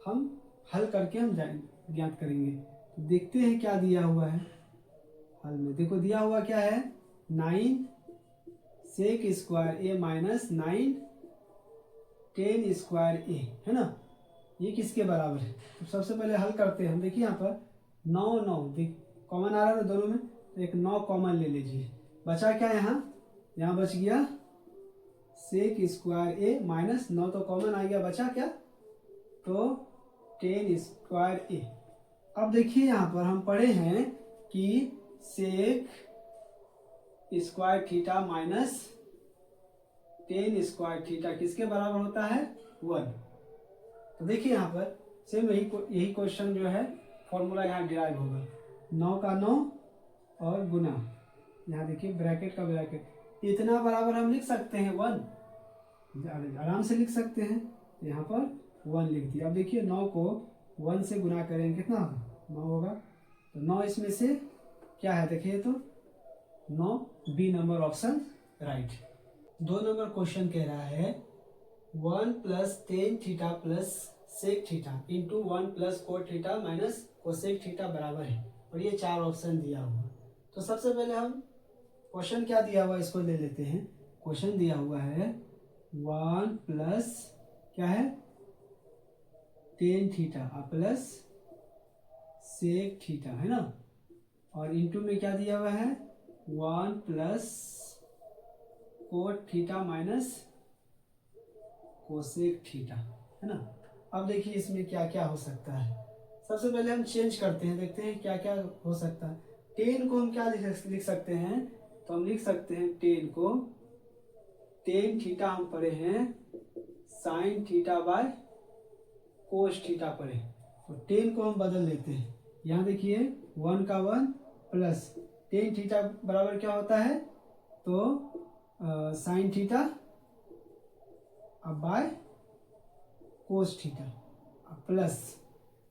हम हल करके हम ज्ञात करेंगे। तो देखते हैं क्या दिया हुआ है हल में। देखो दिया हुआ क्या है, 9 सेक square A minus 9 ten square ए, है ना, ये किसके बराबर है। तो सबसे पहले हल करते हैं हम। देखिए यहाँ पर 9 9 कॉमन आ रहा है ना दोनों में, तो एक 9 कॉमन ले लीजिए, बचा क्या यहाँ बच गया सेक स्क्वायर ए माइनस 9 तो कॉमन आ गया, बचा क्या, तो 10 स्क्वायर ए। अब देखिए यहाँ पर हम पढ़े हैं कि sec square theta minus 10 square theta किसके बराबर होता है, 1। तो देखिए यहाँ पर सेम यही क्वेश्चन जो है फॉर्मूला यहाँ डिराइव होगा, 9 का 9 और गुना, यहाँ देखिए ब्रैकेट का ब्रैकेट, इतना बराबर हम लिख सकते हैं 1, आराम से लिख सकते हैं, तो यहाँ पर 1 लिख दिया। अब देखिए 9 को 1 से गुना करेंगे कितना होगा, 9 होगा, तो 9 इसमें से क्या है देखिए, तो 9, बी नंबर ऑप्शन राइट। 2 नंबर क्वेश्चन कह रहा है 1 plus tan theta plus sec theta into 1 plus cot theta minus cosec theta बराबर है, और ये 4 ऑप्शन दिया हुआ। तो सबसे पहले हम क्वेश्चन क्या दिया हुआ इसको ले लेते हैं। क्वेश्चन दिया हुआ है 1 प्लस क्या है tan theta plus sec theta, है ना, और इंटू में क्या दिया हुआ है 1 plus cot theta minus cosec theta, है ना। अब देखिए इसमें क्या क्या हो सकता है, सबसे पहले हम चेंज करते हैं, देखते हैं क्या क्या हो सकता है। 10 को हम क्या लिख सकते हैं, तो हम लिख सकते हैं 10 को, टेन थीटा हम पढ़े हैं sine theta by cos theta पढ़े, तो 10 को हम बदल लेते हैं। यहाँ देखिए 1 का 1 प्लस टेन थीटा बराबर क्या होता है, तो साइन थीटा अब बाय कोस थीटा प्लस,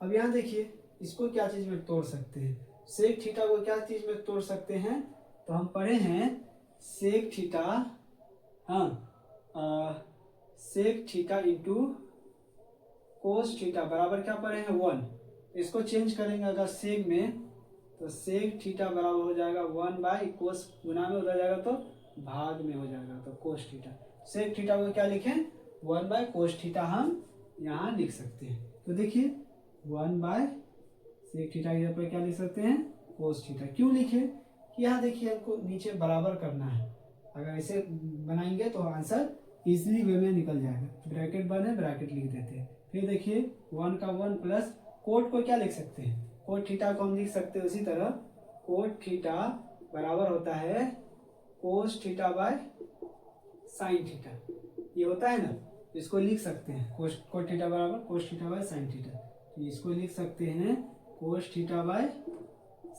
अब यहाँ देखिए इसको क्या चीज में तोड़ सकते हैं, सेक थीटा को क्या चीज में तोड़ सकते हैं, तो हम पढ़े हैं सेक थीटा, हाँ sec theta into cos theta बराबर क्या पढ़े हैं 1। इसको चेंज करेंगे अगर सेक में, तो सेक थीटा बराबर हो जाएगा 1 बाई कोस, गुना में उधर जाएगा तो भाग में हो जाएगा, तो कोस थीटा। सेक थीटा को क्या लिखें 1 बाई कोस थीटा हम यहाँ लिख सकते हैं। तो देखिए 1 बाय सेक थीटा के पर क्या लिख सकते हैं कोस थीटा। क्यों लिखे कि यहाँ देखिए हमको नीचे बराबर करना है, अगर ऐसे बनाएंगे तो आंसर इजीली वे में निकल जाएगा। ब्रैकेट बन है, ब्रैकेट लिख देते हैं। फिर देखिए 1 का 1 प्लस कोट को क्या लिख सकते हैं, कोट थीटा को हम लिख सकते हैं उसी तरह, कोट थीटा बराबर होता है cos theta by sine theta, ये होता है ना। इसको लिख सकते हैं कोस थीटा बराबर cos theta by sine theta, तो इसको लिख सकते हैं cos theta by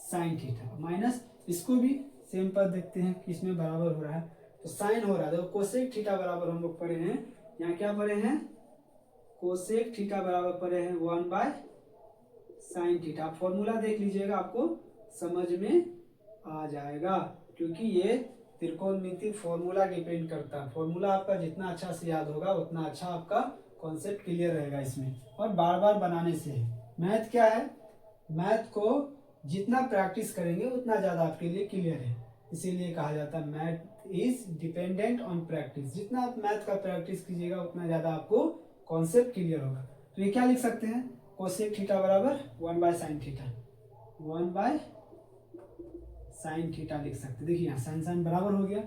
sine theta minus इसको भी सेम पद देखते हैं किस में बराबर हो रहा है, तो साइन हो रहा है, देखो कोसेक थीटा बराबर हम लोग पढ़े हैं, यहाँ क्या पढ़े हैं कोसेक थीटा बराबर पढ़े हैं 1 बाय साइन थीटा। फॉर्मूला देख लीजिएगा आपको समझ में आ जाएगा, क्योंकि ये त्रिकोणमिति फॉर्मूला डिपेंड करता है। फॉर्मूला आपका जितना अच्छा से याद होगा उतना अच्छा आपका कॉन्सेप्ट क्लियर रहेगा इसमें, और बार बार बनाने से। मैथ क्या है, मैथ को जितना प्रैक्टिस करेंगे उतना ज़्यादा आपके लिए क्लियर है, इसीलिए कहा जाता है math is dependent on practice. जितना आप मैथ का प्रैक्टिस कीजिएगा उतना ज़्यादा आपको कॉन्सेप्ट क्लियर होगा। तो ये क्या लिख सकते हैं कोसेक थीटा बराबर 1 by sine theta, 1 by sine theta लिख सकते हैं। देखिए यहाँ साइन साइन बराबर हो गया।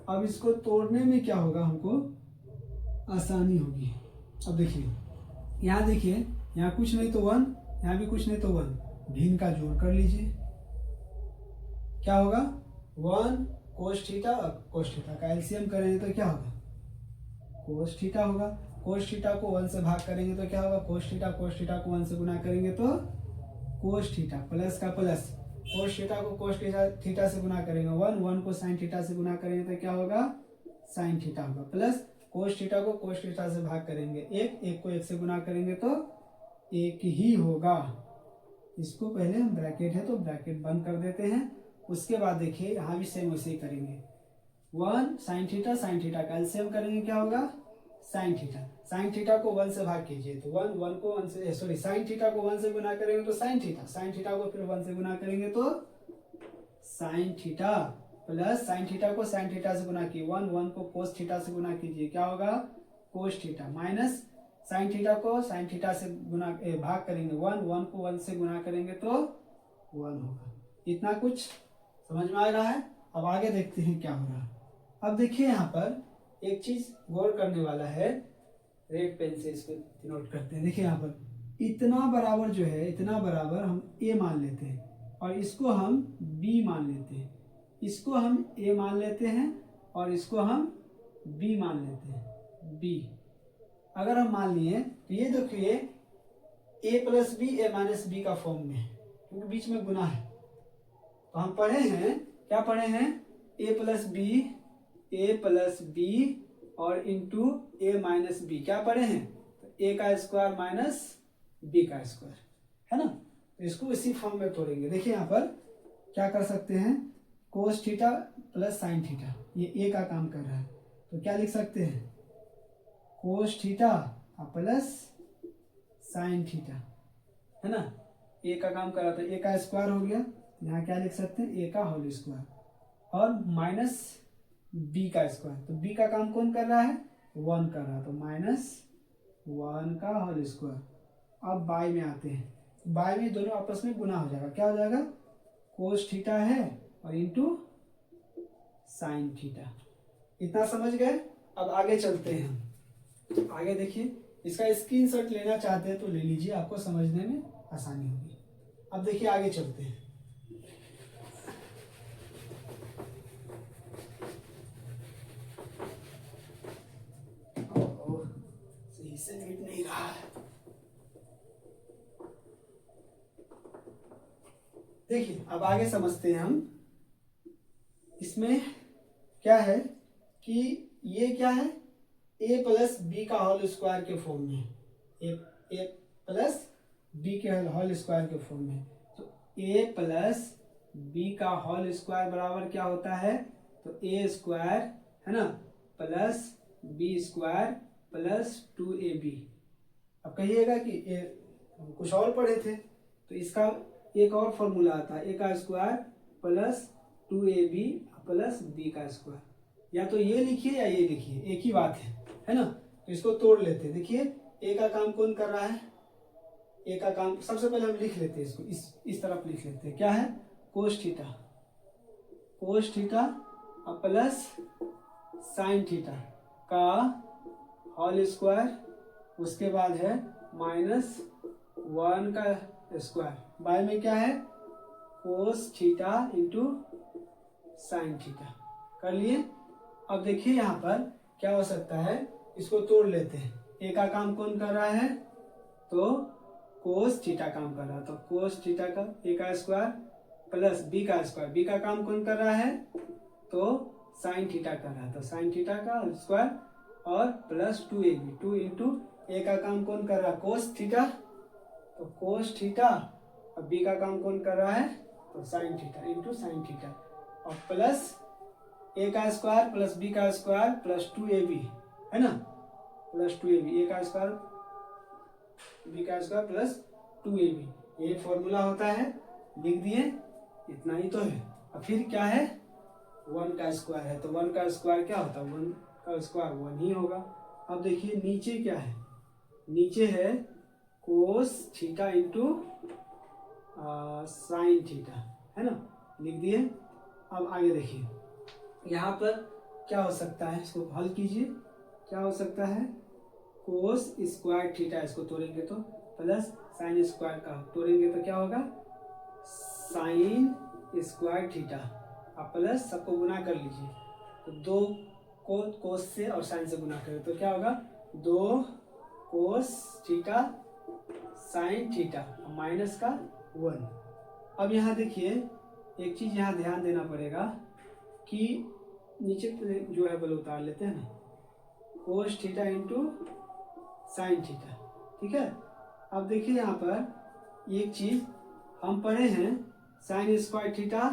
अब इसको तोड़ने में क्या होगा, हमको आसानी होगी। अब देखिए यहाँ देखिए, यहाँ कुछ नहीं तो 1, यहाँ भी कुछ नहीं तो 1, भिन्न का जोड़ कर लीजिए, क्या होगा 1 कोस थीटा, कोस थीटा का एलसीएम करेंगे तो क्या होगा कोस थीटा होगा। कोस थीटा को 1 से भाग करेंगे तो क्या होगा कोस थीटा को 1 से गुना करेंगे तो कोस थीटा, प्लस का प्लस कोस थीटा को कोस थीटा से गुना करेंगे 1 को साइन थीटा से गुना करेंगे तो क्या होगा साइन थीटा होगा, प्लस कोस थीटा को कोस थीटा से भाग करेंगे 1 को 1 से गुना करेंगे तो 1 ही होगा। इसको पहले हम ब्रैकेट है तो ब्रैकेट बंद कर देते हैं। उसके बाद देखिए यहाँ भी सेम वैसे ही करेंगे, 1 साइन थीटा का एलसीएम करेंगे क्या होगा साइन थीटा को 1 से भाग कीजिए तो 1 को 1 से सॉरी साइन थीटा को 1 से गुना करेंगे तो साइन थीटा को फिर 1 से गुना करेंगे तो sine theta, plus sine theta को साइन थीटा से गुना किए 1 को कोस थीटा से गुना कीजिए क्या होगा cos theta, minus sine theta को साइन थीटा से गुना भाग करेंगे 1 को 1 से गुना करेंगे तो 1 होगा। इतना कुछ समझ में आ रहा है। अब आगे देखते हैं क्या हो रहा है। अब देखिए यहाँ पर एक चीज गौर करने वाला है, रेड पेन से इसको नोट करते हैं। देखिए यहाँ पर इतना बराबर जो है, इतना बराबर हम ए मान लेते हैं और इसको हम बी मान लेते हैं, इसको हम ए मान लेते हैं और इसको हम बी मान लेते हैं बी। अगर हम मान लिए तो ये देखिए ए प्लस बी ए माइनस बी का फॉर्म में है, क्योंकि बीच में गुना है। तो हम पढ़े हैं, क्या पढ़े हैं ए प्लस बी और इंटू ए माइनस बी, क्या पढ़े हैं तो ए का स्क्वायर माइनस बी का स्क्वायर, है ना। तो इसको इसी फॉर्म में तोड़ेंगे। देखिए यहाँ पर क्या कर सकते हैं cos theta plus sine theta, ये ए का काम कर रहा है तो क्या लिख सकते हैं cos theta plus sine theta, है ना। ए का काम कर रहा था, ए का स्क्वायर हो गया, यहाँ क्या लिख सकते हैं ए का होल स्क्वायर और माइनस बी का स्क्वायर। तो बी का काम कौन कर रहा है 1 कर रहा है, तो माइनस 1 का होल स्क्वायर। अब बाई में आते हैं, बाई में दोनों आपस में गुना हो जाएगा, क्या हो जाएगा कोस थीटा है और इंटू साइन थीटा। इतना समझ गए। अब आगे चलते हैं हम। आगे देखिए, इसका स्क्रीनशॉट लेना चाहते हैं तो ले लीजिए, आपको समझने में आसानी होगी। अब देखिए आगे चलते हैं। सही से नीट नहीं रहा है। देखिए अब आगे समझते हैं हम। इसमें क्या है कि ये क्या है ए प्लस बी का होल स्क्वायर के फॉर्म में, ए प्लस बी के होल स्क्वायर के फॉर्म में। तो ए प्लस बी का होल स्क्वायर बराबर क्या होता है तो ए स्क्वायर, है ना, plus B square plus 2ab। अब कहिएगा कि कुछ और पढ़े थे तो इसका एक और फॉर्मूला आता है, ए का square plus 2ab plus B का स्क्वायर। या तो ये लिखिए या ये लिखिए, एक ही बात है ना। तो इसको तोड़ लेते हैं। देखिए ए का काम कौन कर रहा है, ए का काम सबसे पहले हम लिख लेते हैं, इसको इस तरफ लिख लेते हैं, क्या है cos theta plus sine theta का होल स्क्वायर, उसके बाद है माइनस 1 का स्क्वायर, बाय में क्या है कोस थीटा इंटू साइन थीटा। कर लिए। अब देखिए यहाँ पर क्या हो सकता है, इसको तोड़ लेते हैं। ए का काम कौन कर रहा है, तो कोस थीटा काम कर रहा है, तो कोस थीटा का ए का स्क्वायर प्लस बी का स्क्वायर, बी का काम कौन कर रहा है, तो साइन थीटा कर रहा है, तो साइन थीटा का स्क्वायर और प्लस 2ab, 2 इंटू ए का काम कौन कर रहा है, कोस थीटा, तो कोस थीटा, और बी का काम कौन कर रहा है, तो sign theta into sine theta, और प्लस ए का स्क्वायर प्लस बी का स्क्वायर प्लस 2ab, है ना, प्लस 2ab, ए का स्क्वायर बी का स्क्वायर प्लस 2ab, ये फॉर्मूला होता है, लिख दिए, इतना ही तो है। और फिर क्या है, 1 का स्क्वायर है, तो 1 का स्क्वायर क्या होता है, 1 का स्क्वायर 1 ही होगा। अब देखिए नीचे क्या है, नीचे है कोस थीटा इंटू साइन थीटा, है ना, लिख दिए। अब आगे देखिए यहाँ पर क्या हो सकता है, इसको हल कीजिए, क्या हो सकता है, कोस स्क्वायर थीटा, इसको तोड़ेंगे तो प्लस साइन स्क्वायर का तोड़ेंगे तो क्या होगा, साइन स्क्वायर थीटा, आप प्लस सबको गुना कर लीजिए, तो 2 को कोस से और साइन से गुना करें तो क्या होगा, 2 cos theta sine theta minus का 1। अब यहाँ देखिए एक चीज़ यहाँ ध्यान देना पड़ेगा कि नीचे जो है बल उतार लेते हैं ना, कोस थीटा इंटू साइन थीटा, ठीक है। अब देखिए यहाँ पर एक चीज़ हम पढ़े हैं, sign square theta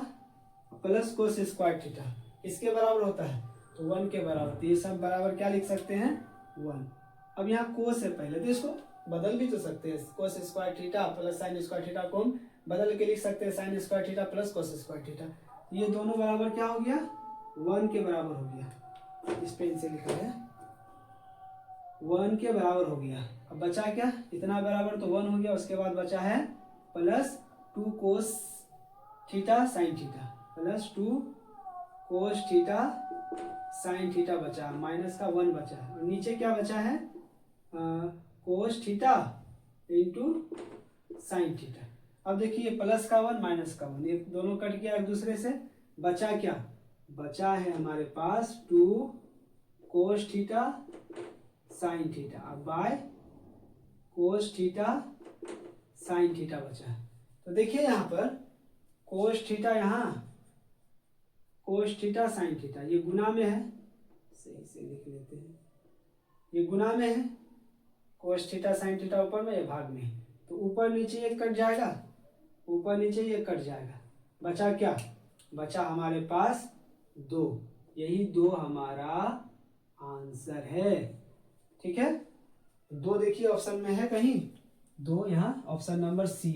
plus cos square theta इसके बराबर होता है, तो 1 के बराबर, तो ये सब बराबर क्या लिख सकते हैं, 1। अब यहाँ कोस है पहले, तो इसको बदल भी तो सकते हैं, कोस square theta plus sign square theta को हम बदल के लिख सकते हैं, sign square theta plus cos square theta, ये दोनों बराबर क्या हो गया, 1 के बराबर हो गया, इस पेन से लिखा है 1 के बराबर हो गया। अब बचा क्या, इतना बराबर तो 1 हो गया, उसके बाद बचा है plus 2 cos theta sine theta, plus 2 cos theta sine theta बचा, माइनस का 1 बचा, और नीचे क्या बचा है, कोस थीटा इंटू साइन थीटा। अब देखिए प्लस का 1 माइनस का 1, ये दोनों कट गया एक दूसरे से, बचा क्या, बचा है हमारे पास 2 कोस थीटा साइन थीटा, अब by cos theta sine theta बचा है। तो देखिए यहाँ पर कोस थीटा, यहाँ कोस थीटा साइन थीटा ये गुना में है, सही से लिख लेते हैं, ये गुना में है, कोस थीटा साइन थीटा ऊपर में, ये भाग में, तो ऊपर नीचे ये कट जाएगा, ऊपर नीचे ये कट जाएगा, बचा क्या, बचा हमारे पास 2, यही 2 हमारा आंसर है, ठीक है। 2 देखिए ऑप्शन में है कहीं, 2 यहाँ ऑप्शन नंबर सी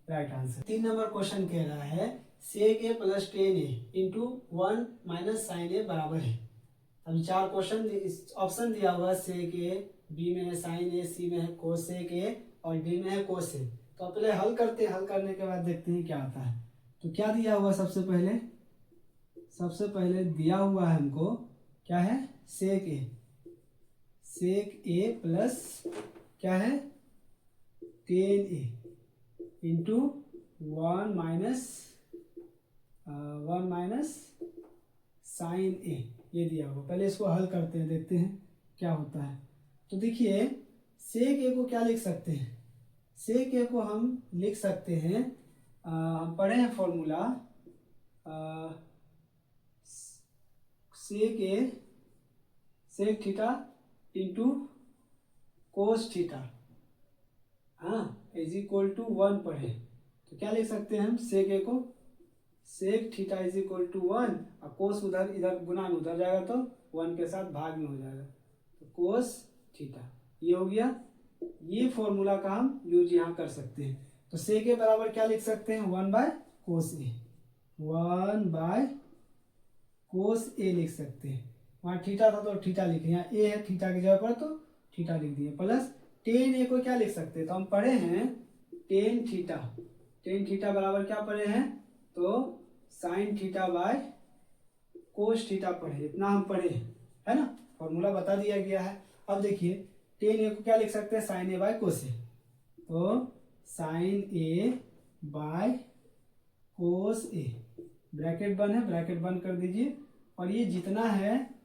राइट आंसर। 3 नंबर क्वेश्चन कह रहा है sec A plus tan A into 1 minus sine A बराबर है। अभी 4 क्वेश्चन ऑप्शन दिया हुआ है, सेक ए, बी में है साइन ए, सी में है कोसेक ए और डी में है कोस ए। तो पहले हल करते हैं, हल करने के बाद देखते हैं क्या आता है। तो क्या दिया हुआ, सबसे पहले दिया हुआ है हमको क्या है, सेक ए प्लस क्या है 10a इंटू 1 माइनस साइन ए, ये दिया हुआ। पहले इसको हल करते हैं, देखते हैं क्या होता है। तो देखिए सेक ए को क्या लिख सकते हैं, सेक ए को हम लिख सकते हैं, हम पढ़े हैं formula, sec theta into cos theta, हाँ, इज इक्वल टू 1 पढ़े। तो क्या लिख सकते हैं हम, सेक ए को sec theta is equal to 1, और कोस उधर इधर गुना में उधर जाएगा तो 1 के साथ भाग में हो जाएगा, तो कोस थीटा ये हो गया। ये फॉर्मूला का हम यूज यहाँ कर सकते हैं। तो सेक ए बराबर क्या लिख सकते हैं, 1 बाय कोस ए, 1 बाय कोस ए लिख सकते हैं। वहाँ थीटा था तो थीटा लिखे, यहाँ ए है थीटा की जगह पर तो थीटा लिख दिए, प्लस टेन ए को क्या लिख सकते हैं, तो हम पढ़े हैं टेन थीटा बराबर क्या पढ़े हैं, तो sine theta by cos theta पढ़े, इतना हम पढ़े हैं, है ना, फॉर्मूला बता दिया गया है। अब देखिए टेन ए को क्या लिख सकते हैं, sign A by cos A, तो sine A by cos A, bracket बंद है, ब्रैकेट बंद कर दीजिए, और ये जितना है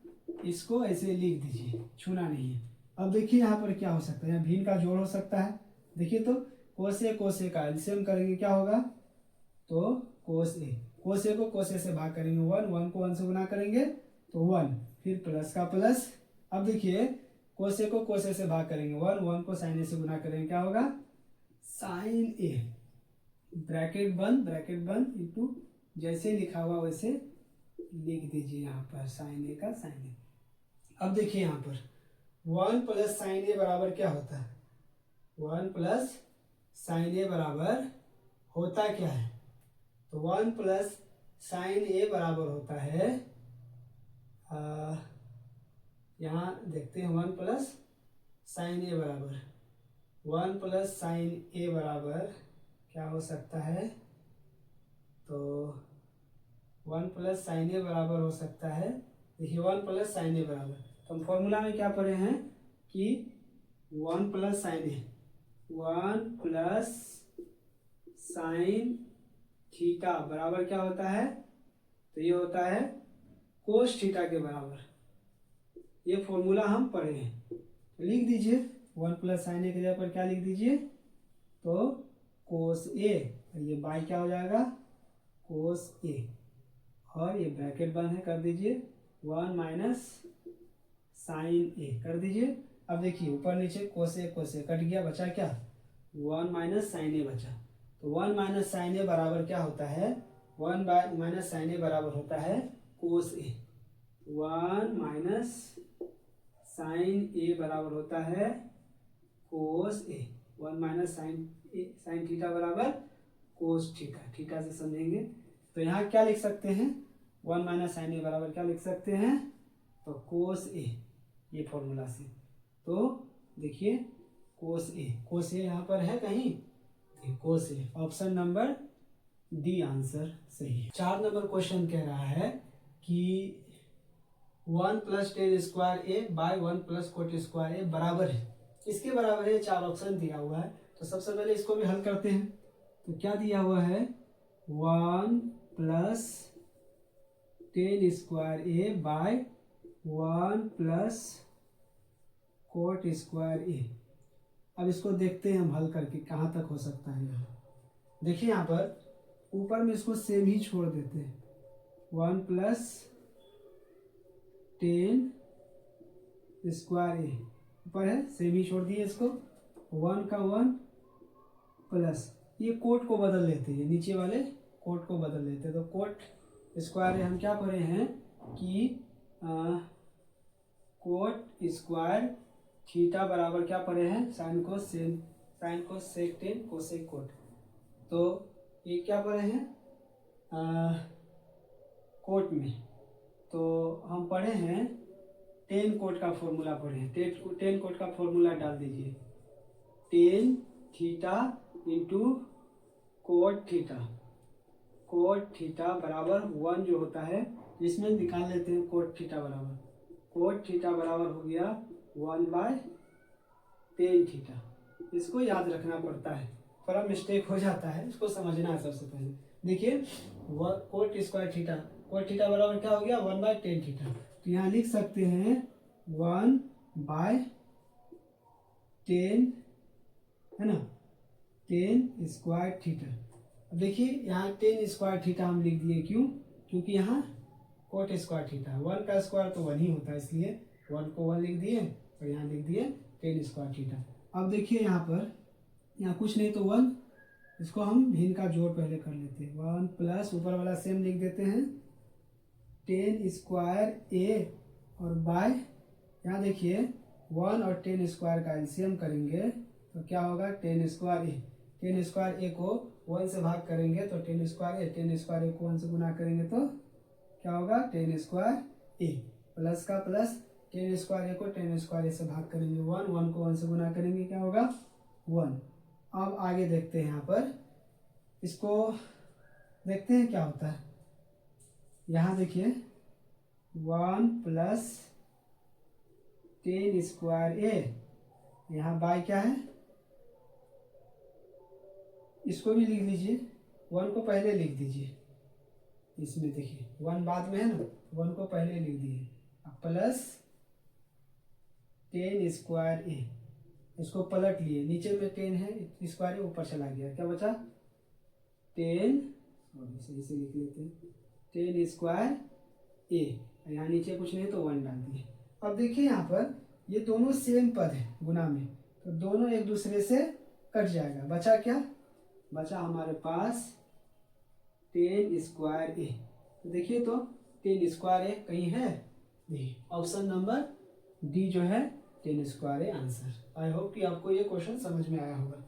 इसको ऐसे लिख दीजिए, छूना नहीं है, अब देखिए यहाँ पर क्या हो सकता है, यहाँ भिन्न का जोड़ हो सकता है। देखिए तो कोस ए का एलसीएम करेंगे क्या होगा, तो कोस ए को कोस ए से भाग करेंगे 1, 1 को 1 से गुना करेंगे तो 1, फिर प्लस का प्लस। अब देखिए कोस ए को कोस ए से भाग करेंगे 1, 1 को साइन ए से गुना करेंगे क्या होगा, साइन ए, ब्रैकेट बंद इंटू जैसे लिखा हुआ वैसे लिख दीजिए यहाँ पर साइन ए का साइन ए। अब देखिए यहाँ पर 1 प्लस साइन ए बराबर क्या होता है, 1 प्लस साइन ए बराबर होता क्या है, तो 1 प्लस साइन ए बराबर होता है, यहाँ देखते हैं 1 प्लस साइन ए बराबर, 1 प्लस साइन ए बराबर क्या हो सकता है, तो 1 प्लस साइन ए बराबर हो सकता है, देखिए 1 प्लस साइन ए बराबर, तो हम फॉर्मूला में क्या पढ़े हैं कि 1 प्लस साइन ए, 1 प्लस साइन थीटा बराबर क्या होता है, तो ये होता है कोस थीटा के बराबर। ये फॉर्मूला हम पढ़े हैं, तो लिख दीजिए 1 प्लस साइन ए की जगह पर क्या लिख दीजिए, तो कोस ए, ये बाई क्या हो जाएगा कोस ए, और ये ब्रैकेट बंद है कर दीजिए 1 माइनस साइन ए कर दीजिए। अब देखिए ऊपर नीचे कोस ए कट गया, बचा क्या 1 माइनस साइन ए बचा, तो 1 माइनस साइन ए बराबर क्या होता है, 1 माइनस साइन ए बराबर होता है कोस ए, 1 माइनस साइन ए बराबर होता है कोस ए, 1 माइनस साइन थीटा बराबर कोस थीटा, थीटा से समझेंगे तो यहाँ क्या लिख सकते हैं, 1 माइनस साइन ए बराबर क्या लिख सकते हैं, तो कोस ए, ये फॉर्मूला से। तो देखिए कोस ए यहाँ पर है कहीं, कोस ए, ऑप्शन नंबर डी आंसर सही है। 4 नंबर क्वेश्चन कह रहा है कि 1 प्लस टेन स्क्वायर ए बाय 1 प्लस कोट स्क्वायर ए बराबर है, इसके बराबर है, 4 ऑप्शन दिया हुआ है, तो सबसे पहले इसको भी हल करते हैं। तो क्या दिया हुआ है, 1 प्लस टेन स्क्वायर ए बाय 1 प्लस कोट स्क्वायर ए। अब इसको देखते हैं हम हल करके कहाँ तक हो सकता है। यहाँ देखिए यहाँ पर ऊपर में इसको सेम ही छोड़ देते हैं, 1 प्लस टेन स्क्वायर ए ऊपर है, सेम ही छोड़ दिए इसको, 1 का 1 प्लस ये कोट को बदल लेते हैं, नीचे वाले कोट को बदल लेते हैं, तो कोट स्क्वायर हम क्या पढ़े हैं कि कोट स्क्वायर थीटा बराबर क्या पढ़े हैं, साइन को सेक टेन कोसेक कोट, तो ये क्या पढ़े हैं कोट में, तो हम पढ़े हैं टेन कोट का फॉर्मूला पढ़े हैं, टेन कोट का फॉर्मूला डाल दीजिए, ten theta into cot theta बराबर 1 जो होता है, इसमें निकाल लेते हैं कोट थीटा बराबर हो गया 1 बाय टेन थीटा। इसको याद रखना पड़ता है, थोड़ा मिस्टेक हो जाता है, इसको समझना है सबसे पहले। देखिए कोट थीटा बराबर क्या हो गया 1 बाय टेन थीटा, तो यहाँ लिख सकते हैं 1 बाय टेन, है ना, टेन स्क्वायर थीटा। अब देखिए यहाँ टेन स्क्वायर थीटा हम लिख दिए, क्यों, क्योंकि यहाँ कोट स्क्वायर थीटा 1 का स्क्वायर तो 1 ही होता है, इसलिए 1 को 1 लिख दिए और यहाँ लिख दिए टेन स्क्वायर थीटा। अब देखिए यहाँ पर यहाँ कुछ नहीं तो 1, इसको हम भिन्न का जोड़ पहले कर लेते हैं, 1 प्लस ऊपर वाला सेम लिख देते हैं टेन स्क्वायर ए और बाय, यहाँ देखिए 1 और टेन स्क्वायर का एलसीएम करेंगे तो क्या होगा टेन स्क्वायर ए को 1 से भाग करेंगे तो टेन स्क्वायर ए को 1 से गुना करेंगे तो क्या होगा टेन स्क्वायर ए, प्लस का प्लस टेन स्क्वायर ए को टेन स्क्वायर ए से भाग करेंगे 1 को 1 से गुना करेंगे क्या होगा 1। अब आगे देखते हैं, यहाँ पर इसको देखते हैं क्या होता है। यहाँ देखिए 1 प्लस टेन स्क्वायर ए, यहाँ बाय क्या है, इसको भी लिख लीजिए, 1 को पहले लिख दीजिए, इसमें देखिए 1 बाद में है ना, 1 को पहले लिख दिए, प्लस 10 स्क्वायर ए, इसको पलट लिए, नीचे में 10 है, स्क्वायर ए ऊपर चला गया, क्या बचा 10, सॉरी सही से लिख लेते हैं, 10 स्क्वायर ए, यहाँ नीचे कुछ नहीं तो 1 डाल दिए। अब देखिए यहाँ पर ये दोनों सेम पद है गुना में, तो दोनों एक दूसरे से कट जाएगा, बचा क्या, बचा हमारे पास 10 स्क्वायर ए। तो देखिए तो 10 स्क्वायर ए कहीं है नहीं, ऑप्शन नंबर डी जो है 10 square A answer. I hope कि आपको ये क्वेश्चन समझ में आया होगा।